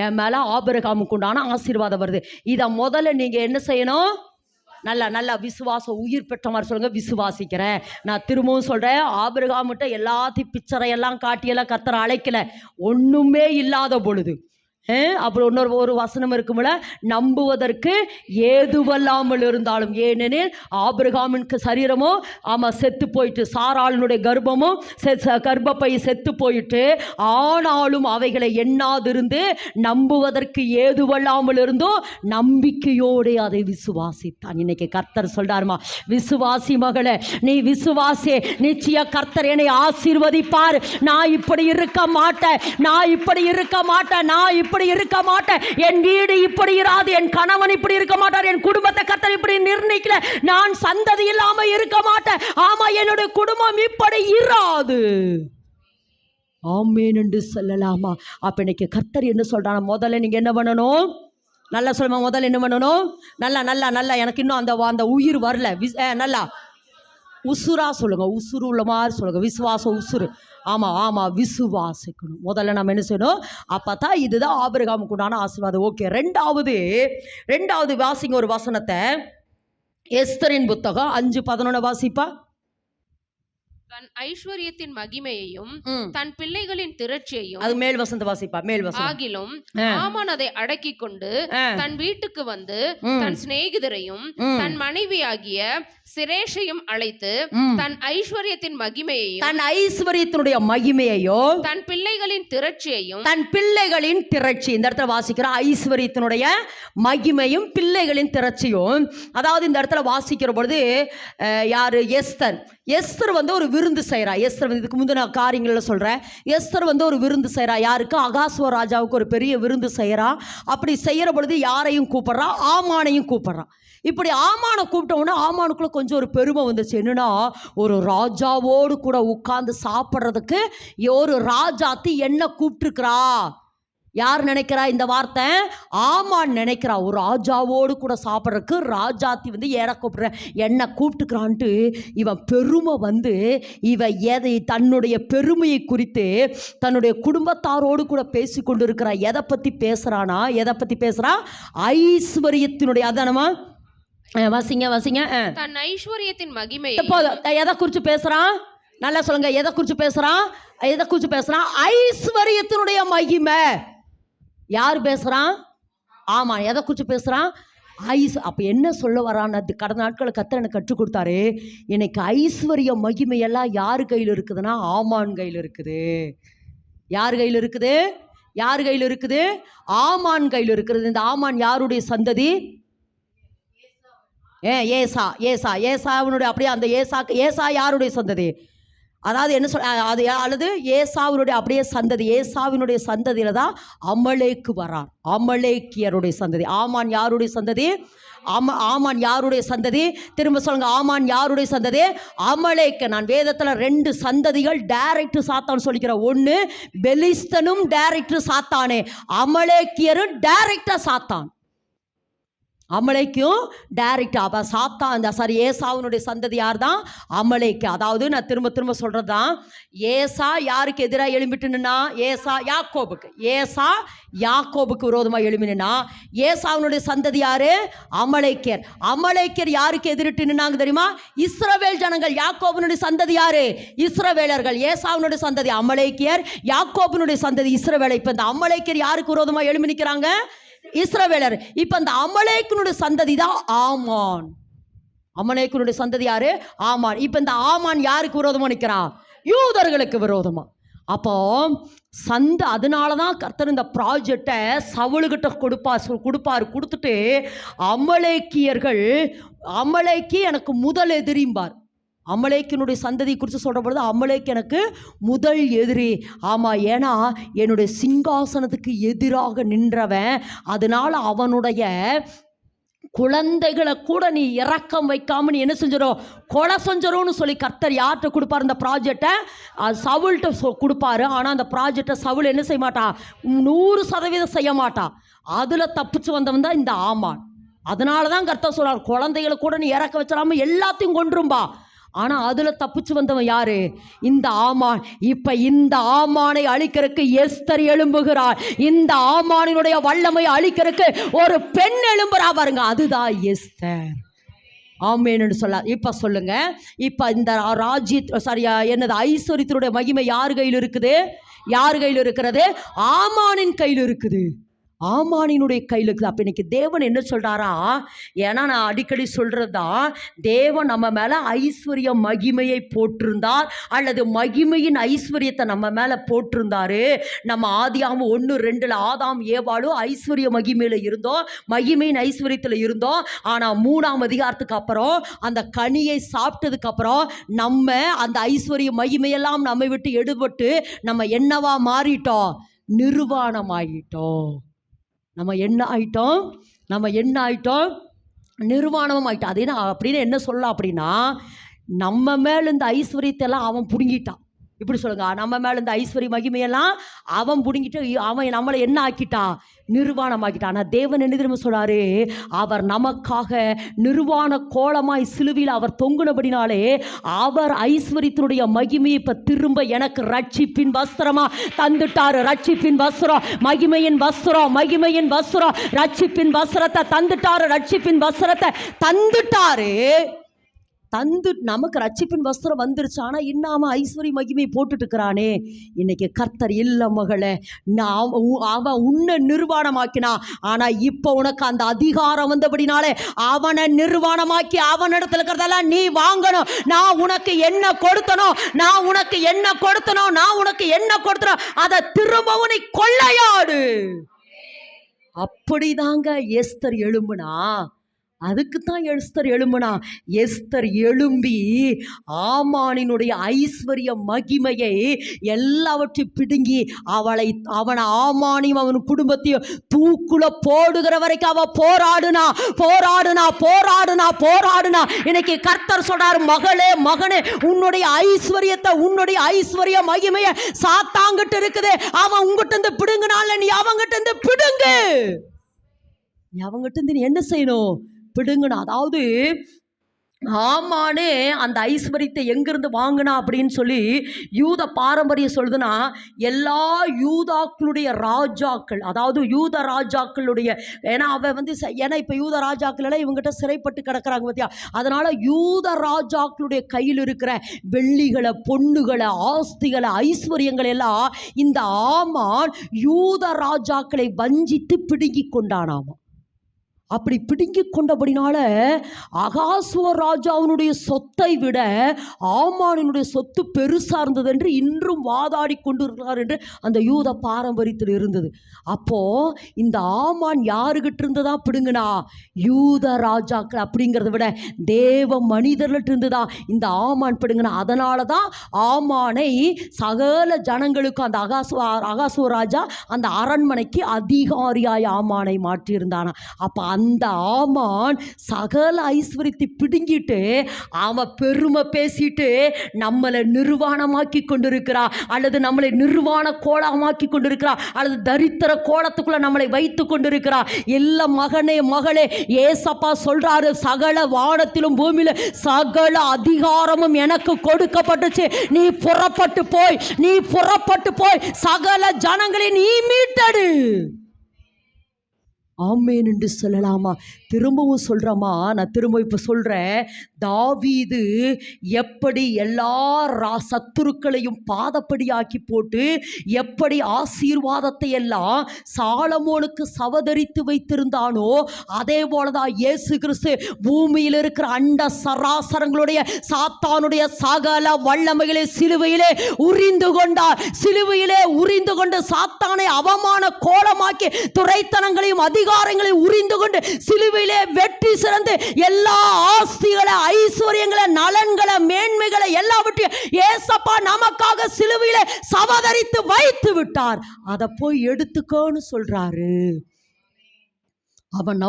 என் மேலே ஆபிரகாமுக்கு உண்டான ஆசீர்வாதம் வருது. இதை முதல்ல நீங்கள் என்ன செய்யணும்? நல்லா விசுவாசம் உயிர் பெற்ற மாதிரி சொல்லுங்க, விசுவாசிக்கிறேன். நான் திரும்பவும் சொல்கிறேன், ஆபிரகாம்கிட்ட எல்லாத்தையும் பிக்சரையெல்லாம் காட்டியெல்லாம் கர்த்தர் அழைக்கல. ஒன்றுமே இல்லாத பொழுது அப்புறம் ஒரு வசனம் இருக்கும்ல, நம்புவதற்கு ஏதுவல்லாமல் இருந்தாலும், ஏனெனில் ஆபிரகாமின் சரீரமோ செத்து போயிட்டு, சாராளினுடைய கர்ப்பமும் கர்ப்பப்பை செத்து போயிட்டு, ஆனாலும் அவைகளை எண்ணாதிருந்து நம்புவதற்கு ஏதுவல்லாமல் இருந்தோ நம்பிக்கையோடு அதை விசுவாசித்தான். இன்னைக்கு கர்த்தர் சொல்றாருமா, விசுவாசி மகளே, நீ விசுவாசி, நிச்சய கர்த்தர் என்னை ஆசீர்வதிப்பார். நான் இப்படி இருக்க மாட்டேன், என் வீடு இப்படி இராது, என் கணவன் இப்படி இருக்க மாட்டார், என் குடும்பத்தை கர்த்தர் இப்படி நிர்ணயிக்கல, நான் சந்ததி இல்லாம இருக்க மாட்டேன், ஆமா என்னுடைய குடும்பம் இப்படி இராது. ஆமென் என்று சொல்லலாமா? அப்ப இன்னைக்கு கர்த்தர் என்ன சொல்றாங்க? முதல்ல நீங்க என்ன பண்ணணும்? நல்லா சொல்லுமா, முதல்ல என்ன பண்ணணும்? நல்லா எனக்கு இன்னும் அந்த உயிர் வரல. நல்லா உசுரா சொல்லுங்க, உசுறு உள்ள மாதிரி சொல்லுங்க, விசுவாசம் உசுறு. ஆமாம் விசுவாசிக்கணும். முதல்ல நம்ம என்ன செய்யணும்? அப்போ தான் இதுதான் ஆபிரகாமுக்கு உண்டான ஆசீர்வாதம். ஓகே, ரெண்டாவது வாசிங்க ஒரு வசனத்தை. எஸ்தரின் புத்தகம் 5:11 வாசிப்பா. தன் ஐஸ்வர்யத்தின் மகிமையையும் தன் பிள்ளைகளின் திரட்சியையும், அது மேல் வசந்த வாசிப்பா, மேல் வசனம். ஆகிலும் ஆமான் அதை அடக்கிக் கொண்டு தன் வீட்டுக்கு வந்து தன் சிநேகிதரையும் தன் மனைவியாகிய சிரேஷையும் அழைத்து தன் ஐஸ்வர்யத்தின் மகிமையையும், தன் ஐஸ்வர்யத்தினுடைய மகிமையையும் தன் பிள்ளைகளின் திரட்சியையும், இந்த இடத்துல வாசிக்கிற ஐஸ்வர்யத்தினுடைய மகிமையும் பிள்ளைகளின் திரட்சியும். அதாவது இந்த இடத்துல வாசிக்கிற பொழுது யாரு? எஸ்தர் வந்து ஒரு விருந்து செய்கிறா. எஸ்தர் வந்து இதுக்கு முந்தின காரியங்களில் சொல்கிறேன். எஸ்தர் வந்து ஒரு விருந்து செய்கிறா. யாருக்கு? அகாஸ்வ ராஜாவுக்கு ஒரு பெரிய விருந்து செய்கிறா. அப்படி செய்கிற பொழுது யாரையும் கூப்பிட்றா? ஆமானையும் கூப்பிட்றா. இப்படி ஆமானை கூப்பிட்டோன்னா ஆமானுக்குள்ள கொஞ்சம் ஒரு பெருமை வந்துச்சு. என்னன்னா, ஒரு ராஜாவோடு கூட உட்கார்ந்து சாப்பிட்றதுக்கு ஒரு ராஜாத்தி என்ன கூப்பிட்டுருக்கிறா, யார் நினைக்கிறா இந்த வார்த்தை? ஆமான் நினைக்கிறா. ஒரு ராஜாவோடு கூட சாப்பிட்றதுக்கு ராஜாத்தி வந்து ஏற கூப்பிடுற என்னை கூப்பிட்டுக்கிறான்ட்டு இவன் பெருமை வந்து இவன் எதை தன்னுடைய பெருமையை குறித்து தன்னுடைய குடும்பத்தாரோடு கூட பேசி கொண்டு இருக்கிறா. எதை பற்றி பேசுகிறானா? எதை பற்றி பேசுகிறா? ஐஸ்வர்யத்தினுடைய அதானமா வசிங்க தன் ஐஸ்வர்யத்தின் மகிமை. எதை குறித்து பேசுகிறான்? நல்லா சொல்லுங்க. எதை குறித்து பேசுகிறான்? எதை குறித்து பேசுகிறான்? ஐஸ்வர்யத்தினுடைய மகிமை. யார் பேசுகிறான்? ஆமாம். எதை குறித்து பேசுகிறான்? அப்போ என்ன சொல்ல வரான்னு கடந்த நாட்களை கர்த்தர் எனக்கு கற்றுக் கொடுத்தாரு. இன்னைக்கு ஐஸ்வர்ய மகிமையெல்லாம் யார் கையில் இருக்குதுன்னா ஆமான் கையில் இருக்குது. யார் கையில் இருக்குது? யார் கையில் இருக்குது? ஆமான் கையில் இருக்கிறது. இந்த ஆமான் யாருடைய சந்ததி? ஏசாவினுடைய அப்படியே அந்த ஏசா யாருடைய சந்ததி? அதாவது என்ன அது அல்லது ஏசாவினுடைய அப்படியே சந்ததி. ஏசாவினுடைய சந்ததியில் தான் அமலேக்கு வரார். அமலேக்கியருடைய சந்ததி. ஆமான் யாருடைய சந்ததி? ஆமான் யாருடைய சந்ததி? திரும்ப சொல்லுங்க. ஆமான் யாருடைய சந்ததி? அமலேக்கு. நான் வேதத்தில் 2 சந்ததிகள் டைரக்ட் சாத்தான் சொல்லிக்கிறேன். ஒன்று பெலிஸ்தனும் டைரக்ட் சாத்தானே, அமலேக்கியரும் டைரக்டா சாத்தான். அமலேக்கும் டைரக்டா. அப்போ சாத்தான் ஏசாவினுடைய சந்ததி யார் தான்? அமலேக்கு. அதாவது நான் திரும்ப திரும்ப சொல்கிறது தான், ஏசா யாருக்கு எதிராக எழும்பிட்டுனா? ஏசா யாக்கோபுக்கு விரோதமாக எழும்பினா. ஏசாவினுடைய சந்ததி யாரு? அமலேக்கியர். அமலேக்கியர் யாருக்கு எதிரிட்டு நின்னாங்க தெரியுமா? இஸ்ரவேல் ஜனங்கள். யாக்கோபுனுடைய சந்ததி யாரு? இஸ்ரவேலர்கள். ஏசாவினுடைய சந்ததி அமலேக்கியர், யாக்கோபுனுடைய சந்ததி இஸ்ரவேலை. இப்போ இந்த அமலேக்கியர் யாருக்கு விரோதமாக எழும்பி நிற்கிறாங்க? இஸ்ரவேலர். இப்ப அந்த அமலேக்கினுடைய சந்ததி தான் ஆமான். அமலேக்கினுடைய சந்ததி யாரு? ஆமான். இப்ப இந்த ஆமான் யாருக்கு விரோதமா நிற்கிறான்? யூதர்களுக்கு விரோதமா. அப்போ அதனாலதான் கர்த்தர் இந்த ப்ராஜெக்டை சவுலுகிட்ட கொடுத்துட்டு அமலேக்கி எனக்கு முதல் எதிரிம்பார். அமலேக்கினுடைய சந்ததி குறித்து சொல்கிற பொழுது அமலேக்கு எனக்கு முதல் எதிரி. ஆமாம், ஏன்னா என்னுடைய சிங்காசனத்துக்கு எதிராக நின்றவன். அதனால் அவனுடைய குழந்தைகளை கூட நீ இரக்கம் வைக்காம நீ என்ன செஞ்சிடும்? கொலை செஞ்சிடும்னு சொல்லி கர்த்தர் யார்கிட்ட கொடுப்பார்? இந்த ப்ராஜெக்டை சவுல்கிட்ட கொடுப்பாரு. ஆனால் அந்த ப்ராஜெக்டை சவுல் என்ன செய்ய மாட்டான்? 100% செய்ய மாட்டான். அதில் தப்பிச்சு வந்தவன் தான் இந்த ஆமான். அதனால தான் கர்த்தர் சொல்றார், குழந்தைகளை கூட நீ இறக்க வச்சிடாம எல்லாத்தையும் கொன்றும்பா. ஆனா அதுல தப்பிச்சு வந்தவன் யாரு? இந்த ஆமான். இப்ப இந்த ஆமானை அழிக்கிறதுக்கு எஸ்தர் எழும்புகிறார். இந்த ஆமானினுடைய வல்லமை அழிக்கிறதுக்கு ஒரு பெண் எழும்புறா பாருங்க, அதுதான் எஸ்தர். ஆமேன்னு சொல்ல. இப்ப சொல்லுங்க, இப்ப இந்த என்னது ஐஸ்வர்யத்தினுடைய மகிமை யார் கையில் இருக்குது? யார் கையில் இருக்கிறது? ஆமானின் கையில் இருக்குது. ஆமானினுடைய கையில் இருக்குது. அப்போ இன்னைக்கு தேவன் என்ன சொல்கிறாரா? ஏன்னா நான் அடிக்கடி சொல்கிறது தான், தேவன் நம்ம மேலே ஐஸ்வர்ய மகிமையை போட்டிருந்தார், அல்லது மகிமையின் ஐஸ்வர்யத்தை நம்ம மேலே போட்டிருந்தாரு. நம்ம ஆதியாகமம் 1:2 ஆதாம் ஏவாளும் ஐஸ்வர்ய மகிமையில் இருந்தோம், மகிமையின் ஐஸ்வர்யத்தில் இருந்தோம். ஆனால் 3ஆம் அதிகாரத்துக்கு அப்புறம் அந்த கனியை சாப்பிட்டதுக்கு அப்புறம் நம்ம அந்த ஐஸ்வர்ய மகிமையெல்லாம் நம்மை விட்டு எடுபட்டு நம்ம என்னவா மாறிட்டோம்? நிர்வாணமாயிட்டோம். நம்ம என்ன ஆயிட்டோம்? நிர்வாணமும் ஆயிட்டோம். அது என்ன அப்படின்னு என்ன சொல்லலாம் அப்படின்னா, நம்ம மேல இந்த ஐஸ்வர்யத்தை எல்லாம் அவன் புடுங்கிட்டான். இப்படி சொல்லுங்க, நம்ம மேல இந்த ஐஸ்வர்ய மகிமையெல்லாம் அவன் புடுங்கிட்டு அவன் நம்மளை என்ன ஆக்கிட்டான்? நிர்வாணமாக்கிட்டான். ஆனால் தேவன் என்ன தெரியுமா சொல்றாரு? அவர் நமக்காக நிர்வாண கோலமாய் சிலுவையில் அவர் தொங்குனபடினாலே அவர் ஐஸ்வர்யத்தினுடைய மகிமையை இப்ப திரும்ப எனக்கு ரட்சிப்பின் வஸ்திரமா தந்துட்டாரு. ரட்சிப்பின் வஸ்திரம், மகிமையின் வஸ்திரம், ரட்சிப்பின் வஸ்திரத்தை தந்துட்டாரு. ரட்சிப்பின் வஸ்திரத்தை தந்துட்டாரு. நமக்கு ரட்சிப்பின் வஸ்திரம் வந்துருச்சு. ஆனால் இன்னாம ஐஸ்வர்ய மகிமை போட்டுட்டு இருக்கிறானே. இன்னைக்கு கர்த்தர் இல்ல மகளே, அவன் உன்னை நிர்வாணமாக்கினா. ஆனால் இப்போ உனக்கு அந்த அதிகாரம் வந்தபடினாலே அவனை நிர்வாணமாக்கி அவனிடத்துல இருக்கிறதெல்லாம் நீ வாங்கணும். நான் உனக்கு என்ன கொடுத்தனோ அதை திரும்பவும் நீ கொள்ளையாடு. அப்படிதாங்க எஸ்தர் எழும்புனா. அதுக்கு தான் எஸ்தர் எழும்புனா. எஸ்தர் எழும்பி ஆமானினுடைய ஐஸ்வர்ய மகிமையை எல்லாவற்றையும் பிடுங்கி அவனை ஆமானியும் அவன் குடும்பத்தையும் தூக்குல போடுகிற வரைக்கும் அவ போராடுனா போராடுனா போராடுனா போராடுனா. இன்னைக்கு கர்த்தர் சொல்றாரு, மகளே மகனே, உன்னுடைய ஐஸ்வர்யத்தை உன்னுடைய ஐஸ்வர்ய மகிமைய சாத்தாங்கிட்டு இருக்குது, அவன் உங்ககிட்ட இருந்து பிடுங்கினால நீ அவங்கிட்ட இருந்து பிடுங்கு. நீ அவங்ககிட்ட இருந்து நீ என்ன செய்யணும்? பிடுங்கணும். அதாவது ஆமானே அந்த ஐஸ்வர்யத்தை எங்கிருந்து வாங்கினா அப்படின்னு சொல்லி யூத பாரம்பரியம் சொல்லுதுன்னா, எல்லா யூதாக்களுடைய ராஜாக்கள், அதாவது யூத ராஜாக்களுடைய, ஏன்னா அவன் ஏன்னா இப்போ யூத ராஜாக்கள் எல்லாம் இவங்ககிட்ட சிறைப்பட்டு கிடக்கிறாங்க பார்த்தியா, அதனால யூத ராஜாக்களுடைய கையில் இருக்கிற வெள்ளிகளை, பொண்ணுகளை, ஆஸ்திகளை, ஐஸ்வர்யங்களை எல்லாம் இந்த ஆமான் யூத ராஜாக்களை வஞ்சித்து பிடுங்கி கொண்டானாமா. அப்படி பிடுங்கி கொண்டபடினால அகாசுவர் ராஜாவினுடைய சொத்தை விட ஆமானினுடைய சொத்து பெருசா இருந்தது என்று இன்றும் வாதாடி கொண்டிருக்கிறார் என்று அந்த யூத பாரம்பரியத்தில் இருந்தது. அப்போ இந்த ஆமான் யாருகிட்ட இருந்துதான் பிடுங்கினா? யூத ராஜாக்கள் அப்படிங்கிறத விட தேவ மனிதர்கிட்ட இருந்துதான் இந்த ஆமான் பிடுங்கினா. அதனால தான் ஆமானை சகல ஜனங்களுக்கு அந்த அகாசுவர் ராஜா அந்த அரண்மனைக்கு அதிகாரியாய் ஆமானை மாற்றியிருந்தானா. அப்போ அந்த ஆமான் சகல ஐஸ்வர்யத்தை பிடுங்கிட்டு அவன் பெருமை பேசிட்டு நம்மளை நிர்வாணமாக்கி கொண்டிருக்கிறா, அல்லது நம்மளை நிர்வாண கோலமாக்கி கொண்டிருக்கிறா, அல்லது தரித்திர கோலத்துக்குள்ள நம்மளை வைத்து கொண்டிருக்கிறா. இல்ல மகனே மகளே, ஏசப்பா சொல்றாரு, சகல வானத்திலும் பூமியில சகல அதிகாரமும் எனக்கு கொடுக்கப்பட்டுச்சு. நீ புறப்பட்டு போய் சகல ஜனங்களை நீ மீட்டடு. ஆமேன் என்று சொல்லலாமா? திரும்பவும் சொல்கிறோமா? நான் திரும்ப இப்போ சொல்கிறேன், தாவீது எப்படி எல்லா சத்துருக்களையும் பாதப்படியாக்கி போட்டு எப்படி ஆசீர்வாதத்தை எல்லாம் சாலமோனுக்கு சவதரித்து வைத்திருந்தானோ, அதே போலதான் இயேசு கிறிஸ்து பூமியில் இருக்கிற அண்ட சராசரங்களுடைய சாத்தானுடைய சகல வல்லமைகளை சிலுவையிலே உரிந்து கொண்டார். சிலுவையிலே உரிந்து கொண்டு சாத்தானை அவமான கோலமாக்கி துரைத்தனங்களையும் அதிகாரங்களையும் உரிந்து கொண்டு சிலுவையிலே வெற்றி சிறந்து எல்லா ஆஸ்திகளை, ஐஸ்வர்யங்களை, நலன்களை, மேன்மைகளை எல்லாவற்றையும் ஏசப்பா நமக்காக சிலுவையிலே சவதரித்து வைத்து விட்டார். அதை போய் எடுத்துக்கோன்னு சொல்றாரு. அவன்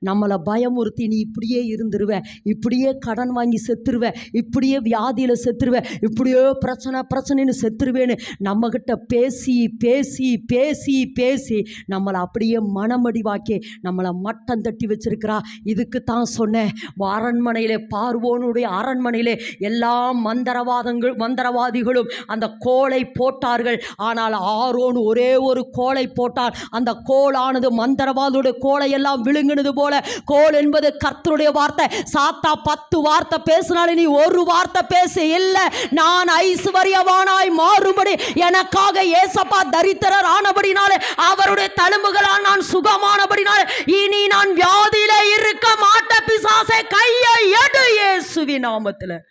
நம்மளை பயமுறுத்தி, நீ இப்படியே இருந்துருவ, இப்படியே கடன் வாங்கி செத்துருவ, இப்படியே வியாதியில் செத்துருவ, இப்படியே பிரச்சனைன்னு செத்துருவேன்னு நம்மகிட்ட பேசி பேசி பேசி பேசி நம்மளை அப்படியே மனமடிவாக்கி நம்மளை மட்டம் தட்டி வச்சிருக்கிறா. இதுக்கு தான் சொன்னேன், அரண்மனையிலே, பார்வோனுடைய அரண்மனையிலே எல்லா மந்திரவாதிகளும் அந்த கோலை போட்டார்கள். ஆனால் ஆரோன் ஒரே ஒரு கோலை போட்டார். அந்த கோலானது மந்திரவாதிகளுடைய கோலை எல்லாம் விழுங்கினது போல. கோல் என்பது கர்த்தருடைய வார்த்தை. சாத்தா 10 வார்த்தை பேசினாலே நீ ஒரு வார்த்தை பேசு. இல்ல, நான் ஐஸ்வர்யவானாய் மாறும்படி எனக்காக ஏசப்பா தரித்திரர் ஆனபடினாலே, அவருடைய தழும்புகளால் நான் சுகமானபடினாலே, இனி நான் வியாதியில இருக்க மாட்ட. பிசாசே கையை எடு, இயேசுவின் நாமத்துல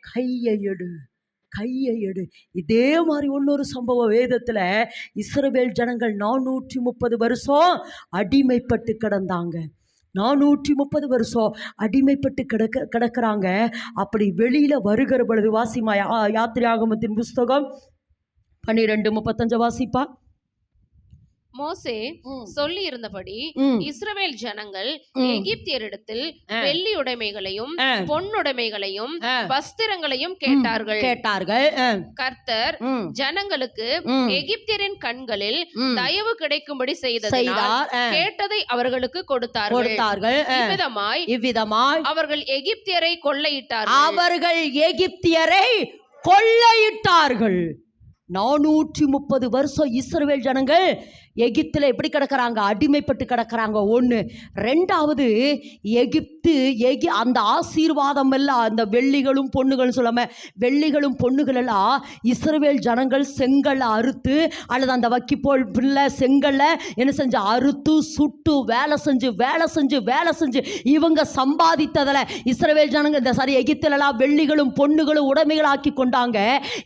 கையை எடு. இதே மாதிரி இன்னொரு சம்பவம் வேதத்தில், இஸ்ரவேல் ஜனங்கள் 430 வருஷம் அடிமைப்பட்டு கிடந்தாங்க. 430 வருஷம் அடிமைப்பட்டு கிடக்கிறாங்க. அப்படி வெளியில வருகிற பொழுது, வாசிமா யாத்திராகமத்தின் புஸ்தகம் 12:35 வாசிப்பா. மோசே சொல்லி இருந்தபடி இஸ்ரவேல் ஜனங்கள் எகிப்தியரிடத்தில் வெள்ளி உடைமைகளையும் பொன்னுடைமைகளையும் வஸ்திரங்களையும் கேட்டார்கள். கர்த்தர் ஜனங்களுக்கு எகிப்தியரின் கண்களில் தயவு கிடைக்கும்படி செய்ததால் கேட்டதை அவர்களுக்கு கொடுத்தார்கள். இவ்விதமாய் அவர்கள் எகிப்தியரை கொள்ளையிட்டார்கள். 430 வருஷம் இஸ்ரவேல் ஜனங்கள் எகிப்தில் எப்படி கிடக்கிறாங்க? அடிமைப்பட்டு கிடக்கிறாங்க. ஒன்று. ரெண்டாவது, அந்த ஆசீர்வாதம் எல்லாம், அந்த வெள்ளிகளும் பொண்ணுகளும் சொல்லாம, வெள்ளிகளும் பொண்ணுகள் எல்லாம் இஸ்ரவேல் ஜனங்கள் செங்கல்ல அறுத்து, அல்லது அந்த வக்கிப்போல் பிள்ளை செங்கல்ல என்ன செஞ்சு அறுத்து சுட்டு வேலை செஞ்சு இவங்க சம்பாதித்ததில் இஸ்ரவேல் ஜனங்கள் எகிப்திலெல்லாம் வெள்ளிகளும் பொண்ணுகளும் உடைமைகள் ஆக்கி கொண்டாங்க.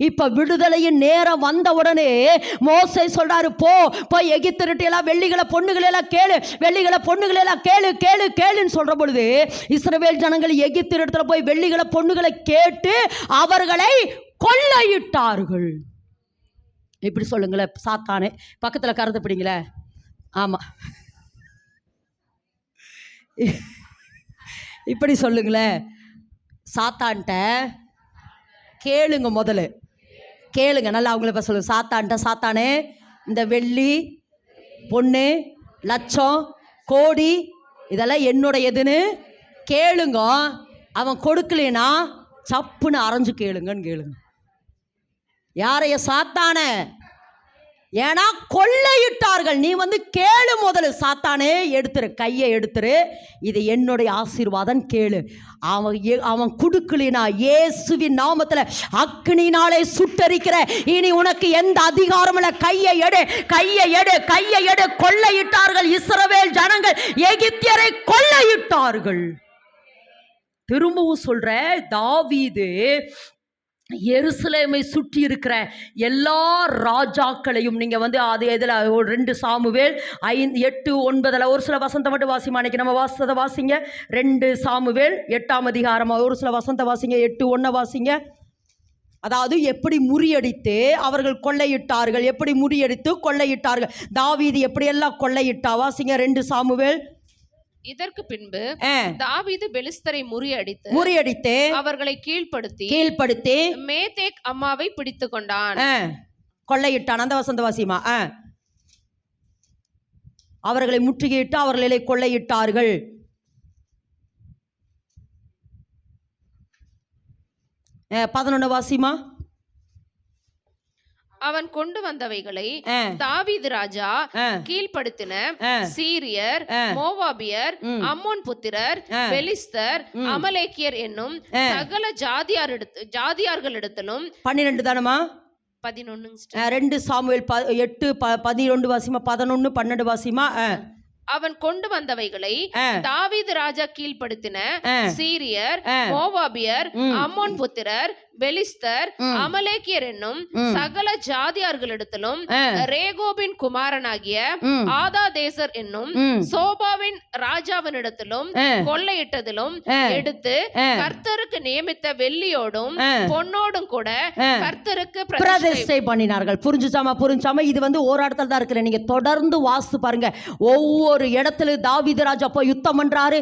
இப்ப விடுதலையின் நேரம் வந்த உடனே மோசே சொல்றாரு, போய் எகிப்தியர்கிட்ட எல்லாம் வெள்ளிகளை பொண்ணுகளை எல்லாம் கேளு, வெள்ளிகளை பொண்ணுகளை எல்லாம் கேளு கேளு கேளுன்னு சொல்ற பொழுது இஸ்ரவேல் ஜனங்கள் எகிப்தியரிடத்துல போய் வெள்ளிகளை பொண்ணுகளை கேட்டு அவர்களை கொள்ளையிட்டார்கள். இப்படி சொல்லுங்களேன், சாத்தானே பக்கத்துல கருத்து பிடிங்களே. ஆமா, இப்படி சொல்லுங்களேன், சாத்தான்ட்ட கேளுங்க, முதல்ல கேளுங்க நல்லா. அவங்கள இப்போ சொல்லுங்க, சாத்தான்ட்ட சாத்தானே இந்த வெள்ளி பொண்ணு லட்சம் கோடி இதெல்லாம் என்னுடையதுன்னு கேளுங்க. அவன் கொடுக்கலனா சப்புன்னு அரைஞ்சு கேளுங்கன்னு கேளுங்க. யாரைய? சாத்தான. ஏன்னா கொள்ளையிட்டார்கள். நீ வந்து கேளு முதல்ல, சாத்தானே எடுத்துரு, கையை எடுத்துரு, இது என்னுடைய ஆசீர்வாதம் கேளு. அவன் கொடுக்கலினா இயேசுவின் நாமத்துல அக்னினாலே சுட்டரிக்கிற, இனி உனக்கு எந்த அதிகாரம் இல்ல. கையை எடு, கையை எடு, கையை எடு. கொள்ளையிட்டார்கள் இஸ்ரவேல் ஜனங்கள், எகிப்தியரை கொள்ளையிட்டார்கள். திரும்பவும் சொல்ற, தாவீது எருசலேமை சுற்றி இருக்கிற எல்லா ராஜாக்களையும் நீங்க வந்து அது எதில் 2 சாமுவேல் 5, 8, 9 ஒரு சில வசந்த மட்டும் வாசிமா. அன்னைக்கு நம்ம வாசத்தை வாசிங்க. 2 சாமுவேல் 8ஆம் அதிகாரம் ஒரு சில வசந்த வாசிங்க. 8:1 வாசிங்க. அதாவது எப்படி முறியடித்து அவர்கள் கொள்ளையிட்டார்கள், எப்படி முறியடித்து கொள்ளையிட்டார்கள், தாவீது எப்படியெல்லாம் கொள்ளையிட்டா. வாசிங்க 2 சாமுவேல். இதற்கு பின்பு தாவீது பெலிஸ்தரை முறியடித்து அவர்களை கீழ்ப்படுத்தி மேதேக் அம்மாவை பிடித்துக் கொண்டான். கொள்ளையிட்டான். அந்த வசந்த வாசிமா. அவர்களை முற்றுகையிட்டு அவர்களை கொள்ளையிட்டார்கள். வாசிமா. அவன் கொண்டு வந்தவைகளை தாவீது ராஜா கீழ்ப்படுத்தின சீரியர், மோவாபியர், அம்மோன் புத்திரர், பெலிஸ்தர், அமலேக்கியர் என்னும் சகல ஜாதியார்களிடத்திலும் 12 தானமா 11. 2 சாமுவேல் 8 11 வாசிமா. 11 12 வாசிமா. அவன் கொண்டு வந்தவைகளை தாவீது ராஜா கீழ்ப்படுத்தின சீரியர், மோவாபியர், அம்மோன் புத்திரர், பெலிஸ்தர், அமலேக்கியர் என்னும் சகல ஜாதியார்களிடத்திலும் ரேகோபின் குமாரனாகிய ஆதாதேசர் என்னும் சோபாவின் ராஜாவினிடத்திலும் கொள்ளையிட்டதிலும் எடுத்து கர்த்தருக்கு நியமித்த வெள்ளியோடும் பொன்னோடும் கூட கர்த்தருக்கு பிரதிஷ்டை பண்ணினார்கள். புரிஞ்சுச்சாமா? இது வந்து ஒரு இடத்துல தான் இருக்கிற. நீங்க தொடர்ந்து வாசித்து பாருங்க. ஒவ்வொரு இடத்துல தாவீது ராஜா போய் யுத்தம் பண்றாரு.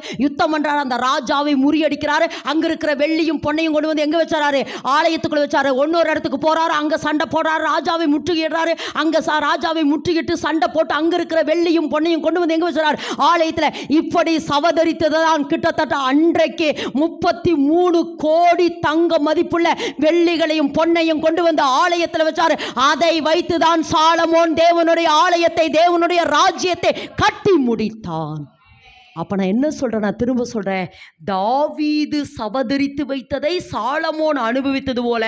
அந்த ராஜாவை முறியடிக்கிறாரு. அங்க இருக்கிற வெள்ளியும் பொன்னையும் கொண்டு வந்து எங்க வச்சாரு? ஆலயத்துக்குள்ள வச்சாரு. இன்னொரு இடத்துக்கு போறாரு, அங்க சண்டை போடுறாரு, ராஜாவை முற்றுகையிடுறாரு. அங்க ராஜாவை முற்றுகிட்டு சண்டை போட்டு அங்க இருக்கிற வெள்ளியும் பொன்னையும் கொண்டு வந்து எங்க வச்சாரு? ஆலயத்துல. இப்படி சவதரித்ததான் கிட்டத்தட்ட அன்றைக்கு 33 கோடி தங்க மதிப்புள்ள வெள்ளிகளையும் பொன்னையும் கொண்டு வந்து ஆலயத்தில் வச்சாரு. அதை வைத்துதான் சாலமோன் தேவனுடைய ஆலயத்தை, தேவனுடைய ராஜ்யத்தை கட்டி முடித்தான். அப்போ நான் என்ன சொல்கிறேன், நான் திரும்ப சொல்கிறேன், தாவீது சபதரித்து வைத்ததை சாலமோன் அனுபவித்தது போல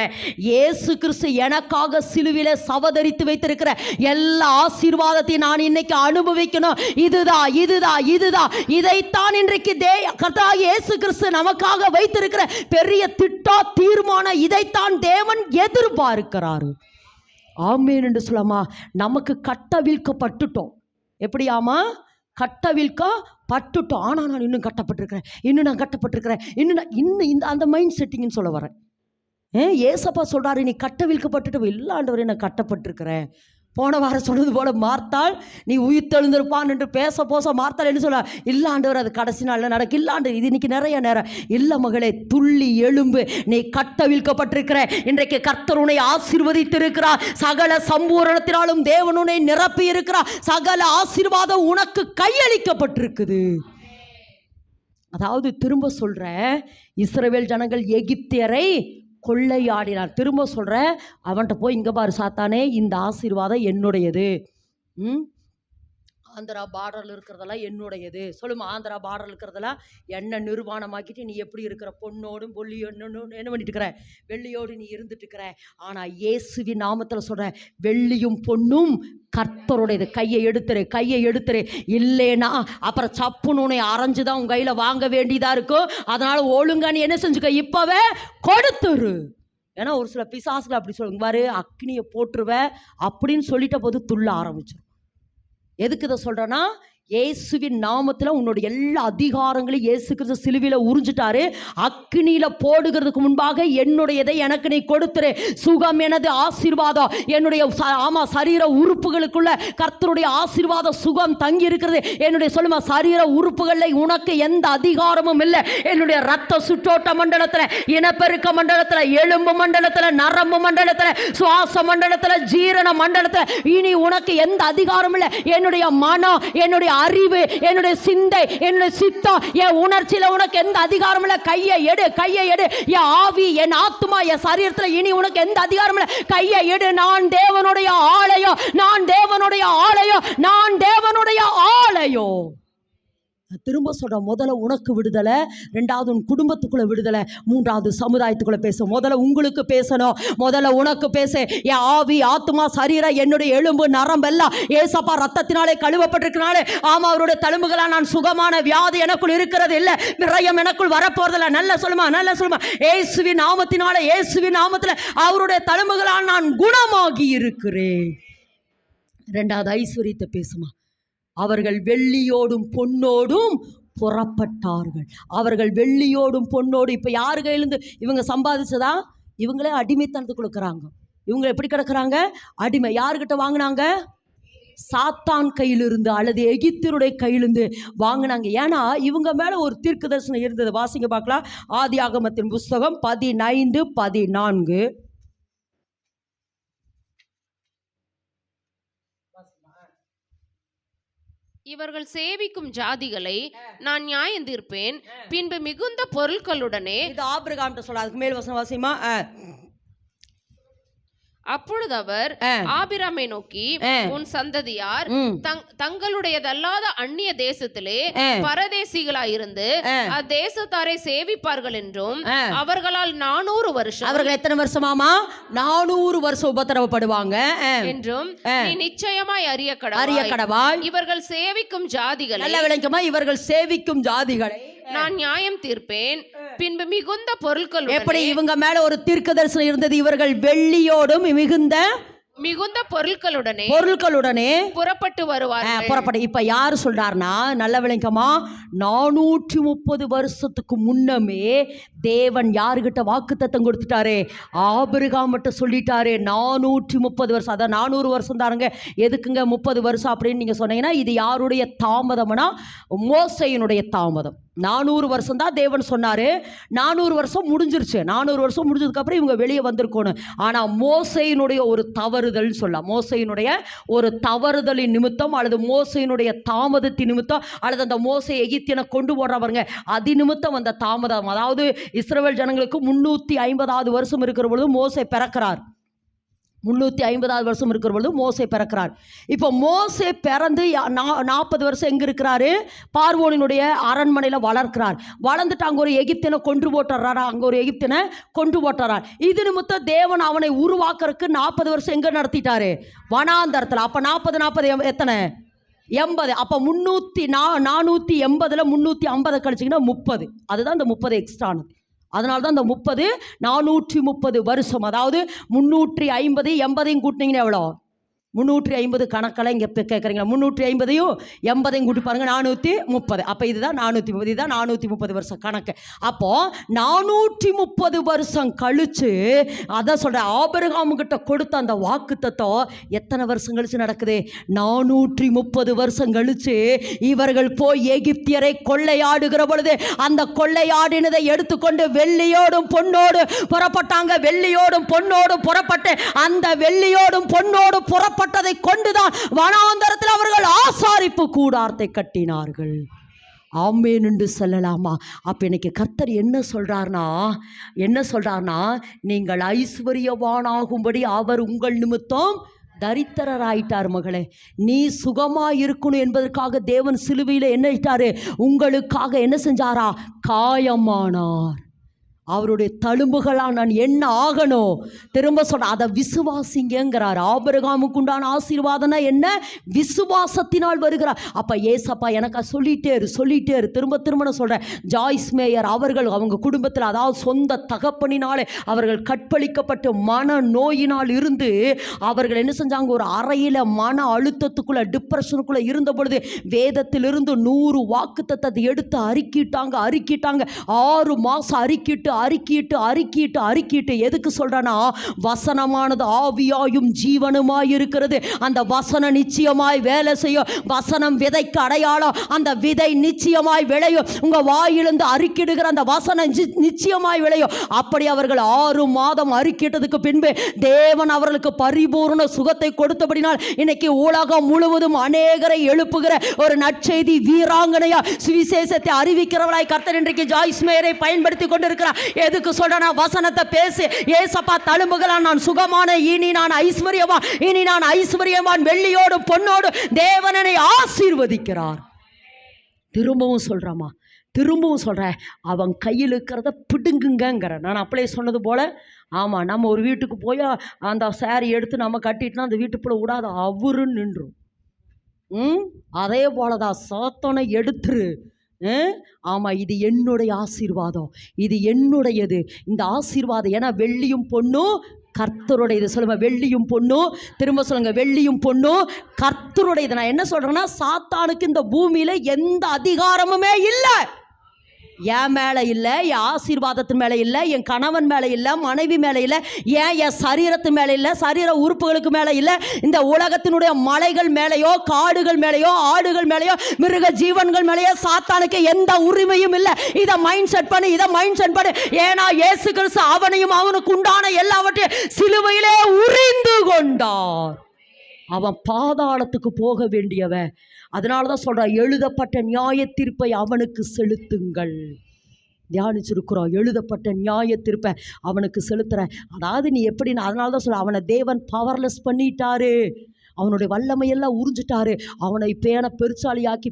இயேசு கிறிஸ்து எனக்காக சிலுவிலே சபதரித்து வைத்திருக்கிற எல்லா ஆசீர்வாதத்தையும் நான் இன்னைக்கு அனுபவிக்கணும். இதுதான் இதைத்தான் இன்றைக்கு கர்த்தராகிய இயேசு கிறிஸ்து நமக்காக வைத்திருக்கிற பெரிய திட்டம், தீர்மானம். இதைத்தான் தேவன் எதிர்பார்க்கிறாரு. ஆமேன் என்று சொல்லாமா? நமக்கு கட்டவிழ்க்கப்பட்டுட்டோம். எப்படியாமா? கட்டவிழ்க்கப்பட்டுட்டோம். ஆனால் நான் இன்னும் கட்டப்பட்டிருக்கிறேன், இன்னும் இந்த அந்த மைண்ட் செட்டிங்னு சொல்ல வரேன். ஏசப்பா சொல்றாரு, நீ கட்டவிழ்க்கப்பட்டுட்டு. இல்லை ஆண்டவரே, நான் கட்டப்பட்டிருக்கிறேன். போன வாரம் சொன்னது போல மார்த்தாள் நீ உயிர்த்தெழுந்திருப்பான் என்று பேச மார்த்தாள் என்ன சொல்ல? இல்லை ஆண்டவர், அது கடைசி நாளில் நடக்க. இல்லை ஆண்டவர், இது இன்னைக்கு நிறைய நேரம். இல்லை மகளே, துள்ளி எழும்பு, நீ கட்டவிழ்க்கப்பட்டிருக்கிற. இன்றைக்கு கர்த்தர் உன்னை ஆசீர்வதித்திருக்கிறார். சகல சம்பூரணத்தினாலும் தேவன் உன்னை நிரப்பி இருக்கிறார். சகல ஆசீர்வாதம் உனக்கு கையளிக்கப்பட்டிருக்குது. அதாவது திரும்ப சொல்ற, இஸ்ரவேல் ஜனங்கள் எகிப்தியரை கொள்ளையாடினார். திரும்ப சொல்கிறேன், அவன்கிட்ட போய் இங்கே பாரு சாத்தானே, இந்த ஆசீர்வாதம் என்னுடையது. ஆந்திரா பார்டரில் இருக்கிறதெல்லாம் என்னுடையது. சொல்லுமா, ஆந்திரா பார்டரில் இருக்கிறதெல்லாம் என்ன நிர்வாணமாக்கிட்டு நீ எப்படி இருக்கிற? பொண்ணோடும் பொல்லியோடும் என்ன பண்ணிட்டு இருக்கிற? வெள்ளியோடு நீ இருந்துட்டு இருக்கிற. ஆனால் இயேசுவின் நாமத்தில் சொல்கிறேன், வெள்ளியும் பொண்ணும் கர்த்தருடையது. கையை எடுத்துரு. இல்லைன்னா அப்புறம் சப்புன்னு உன்னை அரைஞ்சு தான் உன் கையில் வாங்க வேண்டியதாக இருக்கும். அதனால் ஒழுங்கா நீ என்ன செஞ்சுக்க, இப்போவே கொடுத்துரு. ஏன்னா ஒரு சில பிசாசுகள் அப்படி சொல்லுங்க பாரு, அக்னியை போட்டுருவ அப்படின்னு சொல்லிட்ட போது துள்ள ஆரம்பிச்சிடும். எதுக்கு இதை சொல்கிறேன்னா, இயேசுவின் நாமத்தில் உன்னுடைய எல்லா அதிகாரங்களையும் இயேசு கிறிஸ்து சிலுவையில் உறிஞ்சிட்டாரு. அக்கினியில் போடுகிறதுக்கு முன்பாக என்னுடையதை எனக்கு நீ கொடுத்துரு. சுகம் எனது ஆசீர்வாதம். என்னுடைய சரீர உறுப்புகளுக்குள்ள கர்த்தருடைய ஆசீர்வாத சுகம் தங்கி இருக்கிறது. என்னுடைய சொல்லுமா, சரீர உறுப்புகளில் உனக்கு எந்த அதிகாரமும் இல்லை. என்னுடைய ரத்த சுற்றோட்ட மண்டலத்தில், இனப்பெருக்க மண்டலத்தில், எலும்பு மண்டலத்தில், நரம்பு மண்டலத்தில், சுவாச மண்டலத்தில், ஜீரண மண்டலத்தில் இனி உனக்கு எந்த அதிகாரமும் இல்லை. என்னுடைய மனம், என்னுடைய அறிவு, என்னுடைய சிந்தை, என்னுடைய சித்தம், என் உணர்ச்சியில உனக்கு எந்த அதிகாரம் இல்லை. கையை எடு, கையை எடு. என் ஆவி, என் ஆத்துமா, என் சரீரத்தில் இனி உனக்கு எந்த அதிகாரம் இல்லை. கையை எடு. நான் தேவனுடைய ஆலயம், நான் தேவனுடைய ஆலயம், நான் தேவனுடைய ஆலயம். திரும்ப சொல்கிறேன், முதல்ல உனக்கு விடுதலை, ரெண்டாவது உன் குடும்பத்துக்குள்ளே விடுதலை, மூன்றாவது சமுதாயத்துக்குள்ளே பேச. முதல்ல உங்களுக்கு பேசணும், முதல்ல உனக்கு பேச. என் ஆவி, ஆத்மா, சரீரம், என்னுடைய எலும்பு, நரம்பெல்லாம் ஏசப்பா ரத்தத்தினாலே கழுவப்பட்டிருக்கனாலே, ஆமாம், அவருடைய தழும்புகளால் நான் சுகமான. வியாதி எனக்குள் இருக்கிறது இல்லை, விரயம் எனக்குள் வரப்போறதில்லை. நல்ல சொல்லுமா, நல்ல சொல்லுமா. இயேசுவின் நாமத்தினாலே, இயேசுவின் நாமத்தில் அவருடைய தழும்புகளால் நான் குணமாகி இருக்கிறேன். ரெண்டாவது ஐஸ்வர்யத்தை பேசுமா. அவர்கள் வெள்ளியோடும் பொன்னோடும் புறப்பட்டார்கள். அவர்கள் வெள்ளியோடும் பொன்னோடு. இப்போ யாரு கையிலிருந்து இவங்க சம்பாதிச்சதா? இவங்களே அடிமைத்தனத்துக்கு கொடுக்குறாங்க. இவங்க எப்படி கிடக்குறாங்க? அடிமை. யாருக்கிட்ட வாங்கினாங்க? சாத்தான் கையிலிருந்து அல்லது எகிப்தியருடைய கையிலிருந்து வாங்கினாங்க. ஏன்னா இவங்க மேலே ஒரு தீர்க்க தரிசனம் இருந்தது. வாசிங்க பார்க்கலாம். ஆதியாகமத்தின் புஸ்தகம் 15:14. இவர்கள் சேவிக்கும் ஜாதிகளை நான் நியாயம் தீர்ப்பேன், பின்பு மிகுந்த பொருட்களுடனே. இது ஆபிரகாம் சொல்ல. அதுக்கு மேல் வசனம் வாசிமா. அப்பொழுது அவர் ஆபிராமை நோக்கி, உன் சந்ததியார் தங்களுடையதல்லாத அந்நிய தேசத்திலே பரதேசிகளாயிருந்து அத்தேசத்தாரை சேவிப்பார்கள் என்றும், அவர்களால் 400 வருஷம். அவர்கள் எத்தனை வருஷமாமா? 400 வருஷம் உபத்திரவப்படுவாங்க என்றும் நீ நிச்சயமாய் அறிய கடவாய். இவர்கள் சேவிக்கும் ஜாதிகளை, நல்ல விளக்கமா, இவர்கள் சேவிக்கும் ஜாதிகளை நான் நியாயம் தீர்ப்பேன், பின்பு மிகுந்த பொருட்கள். எப்படி இவங்க மேல ஒரு தீர்க்க தரிசனம் இருந்தது. இவர்கள் வெள்ளியோடும் மிகுந்த பொருட்களுடனே புறப்பட்டு வருவார்கள். புறப்பட்டு. இப்ப யாரு சொல்றாருன்னா, நல்ல விளக்கமா, 430 வருஷத்துக்கு முன்னமே தேவன் யாருகிட்ட வாக்குத்தத்தம் கொடுத்துட்டாரு? ஆபிரகாம் மட்டும் சொல்லிட்டாரு. 430 வருஷம், அதான் 400 வருஷம் தாருங்க. எதுக்குங்க 30 வருஷம் அப்படின்னு நீங்க சொன்னீங்கன்னா, இது யாருடைய தாமதம்னா மோசையினுடைய தாமதம். 400 வருஷம் தான் தேவன் சொன்னாரு. 400 வருஷம் முடிஞ்சிருச்சு. 400 வருஷம் முடிஞ்சதுக்கு அப்புறம் இவங்க வெளியே வந்திருக்கணும். ஆனா மோசையினுடைய ஒரு தவறுதல் சொல்லலாம். மோசையினுடைய ஒரு தவறுதலின் நிமித்தம் அல்லது மோசையினுடைய தாமதத்தின் நிமித்தம் அல்லது அந்த மோசை எகிப்தியனை கொண்டு போடுறவங்க அது நிமித்தம் அந்த தாமதம். அதாவது இஸ்ரவேல் ஜனங்களுக்கு 350வது வருஷம் இருக்கிற பொழுது மோசை பிறக்கிறார். 350வது வருஷம் இருக்கிற பொழுது மோசே பிறக்கிறார். இப்போ மோசே பிறந்து 40 வருஷம் எங்கே இருக்கிறாரு? பார்வோனினுடைய அரண்மனையில் வளர்க்கிறார். வளர்ந்துட்டு அங்கே ஒரு எகிப்தியனை கொண்டு போட்டுறாரா? அங்கே ஒரு எகிப்தியனை கொண்டு போட்டுறார். இது நிமித்தம் தேவன் அவனை உருவாக்குறதுக்கு 40 வருஷம் எங்கே நடத்திட்டாரு? வனாந்தரத்தில். அப்போ 40 எத்தனை? 80. அப்போ 480ல் 350 கழிச்சிங்கன்னா 30. அதுதான் இந்த 30 எக்ஸ்ட்ரானது. அதனால தான் இந்த 30 430 வருஷம். அதாவது 350 80 கூட்டினீங்கன்னா எவ்வளோ? 350 கணக்கில் இங்கே கேட்குறீங்களா? 350ஐயும் 80ஐயும் கூட்டி பாருங்கள், 430. அப்போ இதுதான் 430, இதுதான் 430 வருஷம் கணக்கு. அப்போது 430 வருஷம் கழித்து அதான் சொல்கிறேன், ஆபிரகாமுக்கிட்ட கொடுத்த அந்த வாக்கு தத்துவம் எத்தனை வருஷம் கழித்து நடக்குது? 430 வருஷம் கழித்து இவர்கள் போய் எகிப்தியரை கொள்ளையாடுகிற பொழுது அந்த கொள்ளையாடினதை எடுத்துக்கொண்டு வெள்ளியோடும் பொன்னோடு புறப்பட்டாங்க. வெள்ளியோடும் பொன்னோடும் புறப்பட்டு அந்த வெள்ளியோடும் பொன்னோடும் புறப்பட்டதை கொண்டுதான் வனாந்தரத்தில் அவர்கள் ஆசாரிப்பு கூடாரத்தை கட்டினார்கள். ஆமென் என்று சொல்லலாமா? அப்போ இன்னைக்கு கர்த்தர் என்ன சொல்றார்னா, நீங்கள் ஐஸ்வர்யவானாகும்படி அவர் உங்கள் நிமித்தம் தரித்திரராயிட்டார். மகளே, நீ சுகமா இருக்கணும் என்பதற்காக தேவன் சிலுவையில் என்ன இட்டாரு? உங்களுக்காக என்ன செஞ்சாரா? காயமானார். அவருடைய தழும்புகளால் நான் என்ன ஆகணும்? திரும்ப சொல்ற, அதை விசுவாசிங்கிறார். ஆபிரகாமுக்கு உண்டான ஆசீர்வாதம்னா என்ன? விசுவாசத்தினால் வருகிறார். அப்ப ஏசப்பா எனக்கு சொல்லிட்டே இரு. திரும்ப நான் சொல்றேன். ஜாய்ஸ் மேயர் அவர்கள் அவங்க குடும்பத்தில், அதாவது சொந்த தகப்பனினாலே அவர்கள் கற்பழிக்கப்பட்டு மன நோயினால் இருந்து அவர்கள் என்ன செஞ்சாங்க? ஒரு அறையில மன அழுத்தத்துக்குள்ள, டிப்ரெஷனுக்குள்ள இருந்த பொழுது வேதத்திலிருந்து 100 வாக்குத்தத்தத்தை எடுத்து அறிக்கிட்டாங்க. 6 மாசம் அறிக்கிட்டு எதுக்கு சொல்றேன்னா, வசனமானது ஆவியாயும் ஜீவனுமாய் இருக்கிறது. அந்த வசனம் நிச்சயமாய் வேலை செய்யும். வசனம் விதைக்கு அடையாளம். அந்த விதை நிச்சயமாய் விளையும். உங்க வாயிலிருந்து அறிக்கிடுகிற அந்த வசனம் நிச்சயமாய் விளையும். அப்படி அவர்கள் 6 மாதம் அறிக்கிட்டதுக்கு பின்பு தேவன் அவர்களுக்கு பரிபூர்ண சுகத்தை கொடுத்தபடினால் இன்னைக்கு உலகம் முழுவதும் அநேகரை எழுப்புகிற ஒரு நற்செய்தி வீராங்கனையா சுவிசேஷத்தை அறிவிக்கிறவளாய் கர்த்தர் இன்றைக்கு ஜாய்ஸ் மேயரை பயன்படுத்தி கொண்டிருக்கிறார். எதுக்கு சொல்றேன்னா, வசனத்தை பேசி ஏசப்பா தழும்புகளால் நான் சுகமான, இனி நான் ஐஸ்வர்யவான், வெள்ளியோடும் பொன்னோடும் தேவனனை ஆசீர்வதிக்கிறார். திரும்பவும் சொல்கிறேன், அவன் கையில் இருக்கிறத பிடுங்குங்கிற. நான் அப்படியே சொன்னது போல், ஆமாம், நம்ம ஒரு வீட்டுக்கு போய் அந்த சாரி எடுத்து நம்ம கட்டிட்டோம்னா அந்த வீட்டுக்குள்ளே விடாது, அவருன்னு நின்றும். அதே போல தான் சாத்தானை எடுத்துரு. ஆமாம், இது என்னுடைய ஆசீர்வாதம், இது என்னுடையது, இந்த ஆசீர்வாதம். ஏன்னா வெள்ளியும் பொண்ணும் கர்த்தருடையது. சொல்லுங்க, வெள்ளியும் பொண்ணும். திரும்ப சொல்லுங்க, வெள்ளியும் பொண்ணும் கர்த்தருடையது. நான் என்ன சொல்றேன்னா, சாத்தானுக்கு இந்த பூமியில எந்த அதிகாரமுமே இல்லை. என் மேலே இல்லை, என் ஆசீர்வாதத்தின் மேலே இல்லை, என் கணவன் மேலே இல்லை, மனைவி மேலே இல்லை, என் சரீரத்து மேலே இல்லை, சரீர உறுப்புகளுக்கு மேலே இல்லை, இந்த உலகத்தினுடைய மலைகள் மேலேயோ, காடுகள் மேலேயோ, ஆடுகள் மேலேயோ, மிருக ஜீவன்கள் மேலேயோ சாத்தானுக்கு எந்த உரிமையும் இல்லை. இதை மைண்ட் செட் பண்ணி. ஏன்னா இயேசு கிறிஸ்து அவனையும் அவனுக்கு உண்டான எல்லாவற்றையும் சிலுவையிலே உரிந்து கொண்டார். அவன் பாதாளத்துக்கு போக வேண்டியவன். அதனால தான் சொல்கிறான், எழுதப்பட்ட நியாய தீர்ப்பை அவனுக்கு செலுத்துங்கள். தியானிச்சிருக்கிறோம், எழுதப்பட்ட நியாய தீர்ப்பை அவனுக்கு செலுத்துகிறேன். அதாவது நீ எப்படி, அதனால தான் சொல்ல, அவனை தேவன் பவர்லெஸ் பண்ணிட்டாரு. அவனுடைய வல்லமையெல்லாம் உறிஞ்சிட்டாரு. அவனை பேனை பெருச்சாலியாக்கி,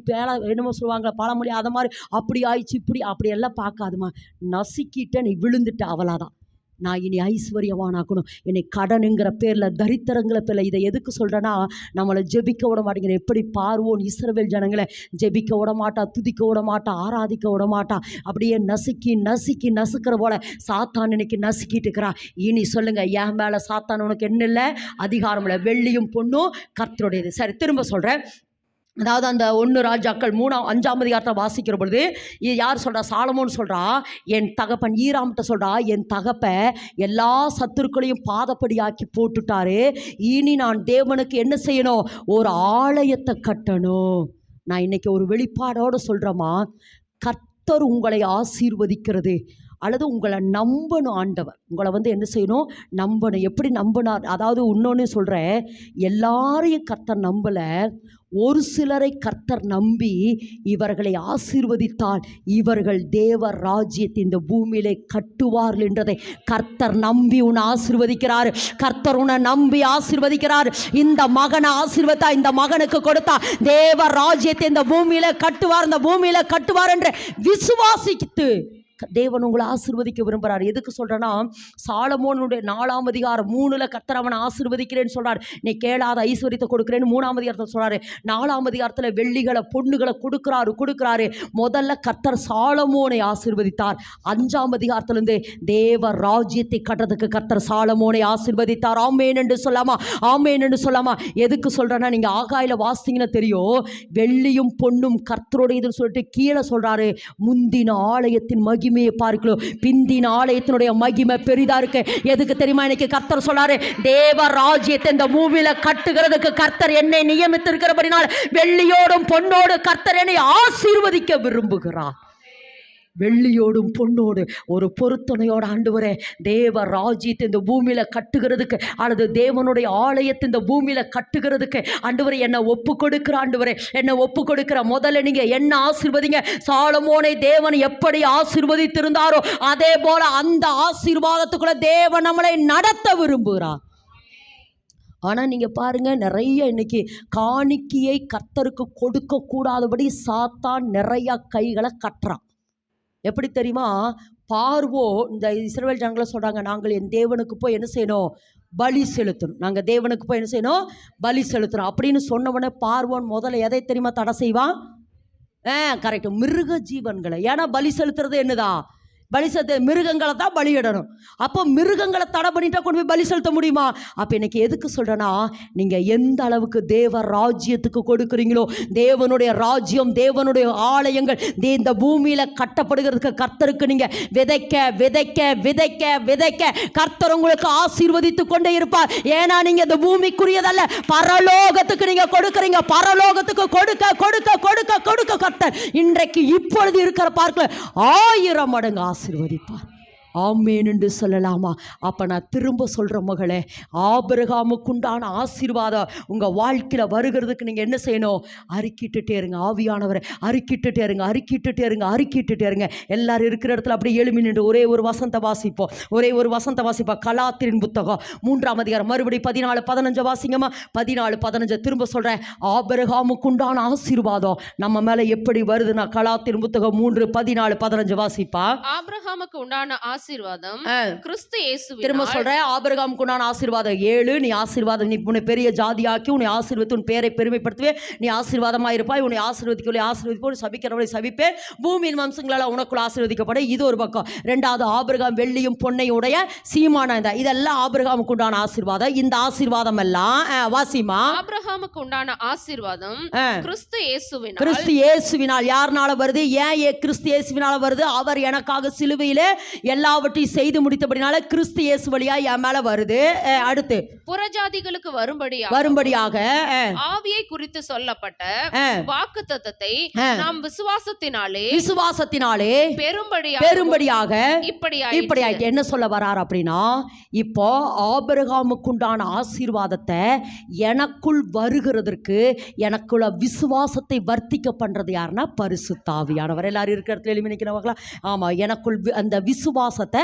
என்னமோ சொல்லுவாங்க பழமொழி, அதை மாதிரி அப்படி ஆயிடுச்சு இப்படி அப்படியெல்லாம் பார்க்காதுமா. நசுக்கிட்ட நீ விழுந்துட்ட, அவளாதான். நான் இனி ஐஸ்வர்யவானாக்கணும், என்னை கடனுங்கிற பேரில், தரித்திரங்கிற பேரில். இதை எதுக்கு சொல்கிறேன்னா, நம்மளை ஜெபிக்க விட மாட்டேங்கிற. எப்படி பார்வோன் இஸ்ரவேல் ஜனங்களை ஜெபிக்க விட மாட்டா, துதிக்க விட மாட்டா, ஆராதிக்க விட மாட்டா. அப்படியே நசுக்கிற போல சாத்தான் இன்னைக்கு நசுக்கிட்டு இருக்கிறான். இனி சொல்லுங்க, என் மேலே சாத்தான் உனக்கு என்ன இல்லை? அதிகாரம் இல்லை. வெள்ளியும் பொண்ணும் கர்த்தருடையது. சரி, திரும்ப சொல்கிறேன். அதாவது அந்த 1 ராஜாக்கள் 5ஆம் அதிகாரத்தை வாசிக்கிற பொழுது யார் சொல்கிறா? சாலமோன் சொல்கிறா, என் தகப்பன் ஈராம்கிட்ட சொல்கிறா, என் தகப்ப எல்லா சத்துருக்களையும் பாதப்படியாக்கி போட்டுட்டாரு. இனி நான் தேவனுக்கு என்ன செய்யணும்? ஒரு ஆலயத்தை கட்டணும். நான் இன்னைக்கு ஒரு வெளிப்பாடோடு சொல்கிறேம்மா, கர்த்தர் உங்களை ஆசீர்வதிக்கிறது அல்லது உங்களை நம்பணும். ஆண்டவர் உங்களை என்ன செய்யணும்? நம்பணும். எப்படி நம்பினார்? அதாவது இன்னொன்று சொல்கிறேன், எல்லாரையும் கர்த்தர் நம்பலை, ஒரு சிலரை கர்த்தர் நம்பி இவர்களை ஆசீர்வதித்தால் இவர்கள் தேவ ராஜ்யத்தை இந்த பூமியிலே கட்டுவார்கள் என்றதை கர்த்தர் நம்பி உன்னை ஆசீர்வதிக்கிறார். கர்த்தர் உன்னை நம்பி ஆசீர்வதிக்கிறார். இந்த மகனை ஆசீர்வதித்தா, இந்த மகனுக்கு கொடுத்தா தேவ ராஜ்யத்தை இந்த பூமியில கட்டுவார் என்று விசுவாசித்து தேவன் உங்களை ஆசீர்வதிக்க விரும்புகிறார். எதுக்கு சொல்கிறேன்னா, சாலமோனுடைய 4ஆம் அதிகாரம் 3 கர்த்தர் அவனை ஆசீர்வதிக்கிறேன்னு சொல்கிறார். நீ கேளாத ஐஸ்வர்யத்தை கொடுக்குறேன்னு 3ஆம் அதிகாரத்தில் சொல்கிறாரு. 4ஆம் அதிகாரத்தில் வெள்ளிகளை பொண்ணுகளை கொடுக்குறாரு. முதல்ல கர்த்தர் சாலமோனை ஆசீர்வதித்தார். 5ஆம் அதிகாரத்திலிருந்து தேவ ராஜ்யத்தை கட்டுறதுக்கு கர்த்தர் சாலமோனை ஆசீர்வதித்தார். ஆமேன் என்று சொல்லாமா. எதுக்கு சொல்கிறேன்னா, நீங்கள் ஆகாயில வாசிங்கன்னா தெரியும், வெள்ளியும் பொண்ணும் கர்த்தருடையதுன்னு சொல்லிட்டு கீழே சொல்கிறாரு, முந்தின ஆலயத்தின் மகிமையை பார்க்கலாம், பிந்தின ஆலயத்தினுடைய மகிமை பெரிதா இருக்கு. எதுக்கு தெரியுமா? இன்னைக்கு கர்த்தர் சொல்றாரு, தேவ ராஜ்யத்தை இந்த பூமியில கட்டுகிறதுக்கு கர்த்தர் என்னை நியமித்திருக்கிறபடினால் வெள்ளியோடும் பொன்னோடு கர்த்தர் என்னை ஆசீர்வதிக்க விரும்புகிறார். வெள்ளியோடும் பொண்ணோடு ஒரு பொருத்தனையோட ஆண்டவரே, தேவ ராஜ்யத்தை இந்த பூமியில கட்டுகிறதுக்கு அல்லது தேவனுடைய ஆலயத்தை இந்த பூமியில கட்டுகிறதுக்கு ஆண்டவரே என்னை ஒப்பு கொடுக்கிற. முதல்ல நீங்க என்ன ஆசீர்வதிங்க. சாலமோனை தேவன் எப்படி ஆசீர்வதித்திருந்தாரோ அதே போல அந்த ஆசீர்வாதத்துக்குள்ள தேவன் நம்மளை நடத்த விரும்புகிறார். ஆனால் நீங்கள் பாருங்கள், நிறைய இன்னைக்கு காணிக்கையை கர்த்தருக்கு கொடுக்க கூடாதபடி சாத்தான் நிறைய கைகளை கட்டுறான். எப்படி தெரியுமா? பார்வோ இந்த இஸ்ரவேல் ஜனங்களை சொல்கிறாங்க, நாங்கள் என் தேவனுக்கு போய் என்ன செய்யணும், பலி செலுத்தணும், நாங்கள் தேவனுக்கு போய் என்ன செய்யணும், பலி செலுத்தணும் அப்படின்னு சொன்னவொடனே பார்வோன் முதல்ல எதை தெரியுமா தடை செய்வான்? கரெக்டு, மிருக ஜீவன்களை. ஏன்னா பலி செலுத்துறது என்னதான், பலி செலுத்த மிருகங்களை தான் பலியிடணும். அப்போ மிருகங்களை தடை பண்ணிட்டா கொண்டு போய் பலி செலுத்த முடியுமா? அப்போ இன்னைக்கு எதுக்கு சொல்கிறேன்னா, நீங்கள் எந்த அளவுக்கு தேவ ராஜ்யத்துக்கு கொடுக்குறீங்களோ, தேவனுடைய ராஜ்யம், தேவனுடைய ஆலயங்கள் இந்த பூமியில் கட்டப்படுகிறதுக்கு கர்த்தருக்கு நீங்கள் விதைக்க விதைக்க விதைக்க விதைக்க கர்த்தர் உங்களுக்கு ஆசீர்வதித்து கொண்டே இருப்பார். ஏன்னா நீங்கள் இந்த பூமிக்குரியதல்ல, பரலோகத்துக்கு நீங்கள் கொடுக்குறீங்க. பரலோகத்துக்கு கொடுக்க கொடுக்க கொடுக்க கொடுக்க கர்த்தர் இன்றைக்கு இப்பொழுது இருக்கிற பார்க்கல 1000 மடங்கு ஆசீர்வதிப்பார். ஆமேன் என்று சொல்லலாமா? அப்போ நான் திரும்ப சொல்கிற மகளே, ஆபிரகாமுக்குண்டான ஆசீர்வாதம் உங்கள் வாழ்க்கையில் வருகிறதுக்கு நீங்கள் என்ன செய்யணும்? அறிக்கிட்டுட்டே இருங்க. ஆவியானவரை அறிக்கிட்டுட்டே இருங்க, அறிக்கிட்டுட்டே இருங்க, அறிக்கிட்டுட்டே இருங்க. எல்லாரும் இருக்கிற இடத்துல அப்படியே எழுமி நின்று ஒரே ஒரு வசந்த வாசிப்போம், ஒரே ஒரு வசந்த வாசிப்போம். கலாத்திரின் புத்தகம் 3ஆம் அதிகாரம் மறுபடி 14-15 வாசிங்கம்மா. 14-15 திரும்ப சொல்கிறேன். ஆபிரகாமுக்குண்டான ஆசீர்வாதம் நம்ம மேலே எப்படி வருதுன்னா, கலாத்திரின் புத்தகம் 3:14-15 வாசிப்பா. ஆபிரகாமுக்கு உண்டான ஆசீர்வாதம் கிறிஸ்து இயேசுவினால். திரும்ப சொல்றேன், ஆபிரகாமுக்கு உண்டான ஆசீர்வாதம் 7. நீ ஆசீர்வாதம், நீ உன்னை பெரிய ஜாதியாக்கி உன்னை ஆசீர்வதித்து உன் பேரை பெருமைப்படுத்துவே, நீ ஆசீர்வாதமாக இருப்பாய், உன்னை ஆசீர்வதிக்கவில்லை ஆசீர்வதிப்போடு, சபிக்கிறவளை சபிப்பேன், பூமியின் வம்சங்களால் உனக்குள்ள ஆசீர்வதிக்கப்பட. இது ஒரு பக்கம். 2வது, ஆபிரகாம் வெள்ளியும் பொன்னையும் உடைய சீமான. இதெல்லாம் ஆபிரகாமுக்கு உண்டான ஆசீர்வாதம். இந்த ஆசீர்வாதம் எல்லாம் வாசிமா. ஆபிரகாமுக்கு உண்டான ஆசீர்வாதம் கிறிஸ்து இயேசுவினால். கிறிஸ்து இயேசுவினால். யாருனால வருது? ஏன் கிறிஸ்து இயேசுவினால வருது? அவர் எனக்காக சிலுவையிலே எல்லாவற்றையும் செய்து முடித்தபடினால கிறிஸ்து இயேசு வழியா என் மேல வருது. அடுத்து, புறஜாதிகளுக்கு வரும்படியாக ஆவியை குறித்து சொல்லப்பட்ட வாக்குத்தத்தத்தை நாம் விசுவாசத்தினாலே பெரும்படியாக இப்படி ஆயிட்டு. என்ன சொல்ல வரார் அப்படின்னா, இப்போ ஆபிரகாமுக்குண்டான ஆசீர்வாதத்தை எனக்குள் வருகிறதற்கு எனக்குள்ள விசுவாசத்தை வர்த்திக்க பண்றது யாருன்னா பரிசுத்த ஆவியானவர். எல்லாரும் இருக்கிற இடத்துல எழுப்பி நிற்கிறவங்களா? ஆமா, எனக்குள் அந்த விசுவாசத்தை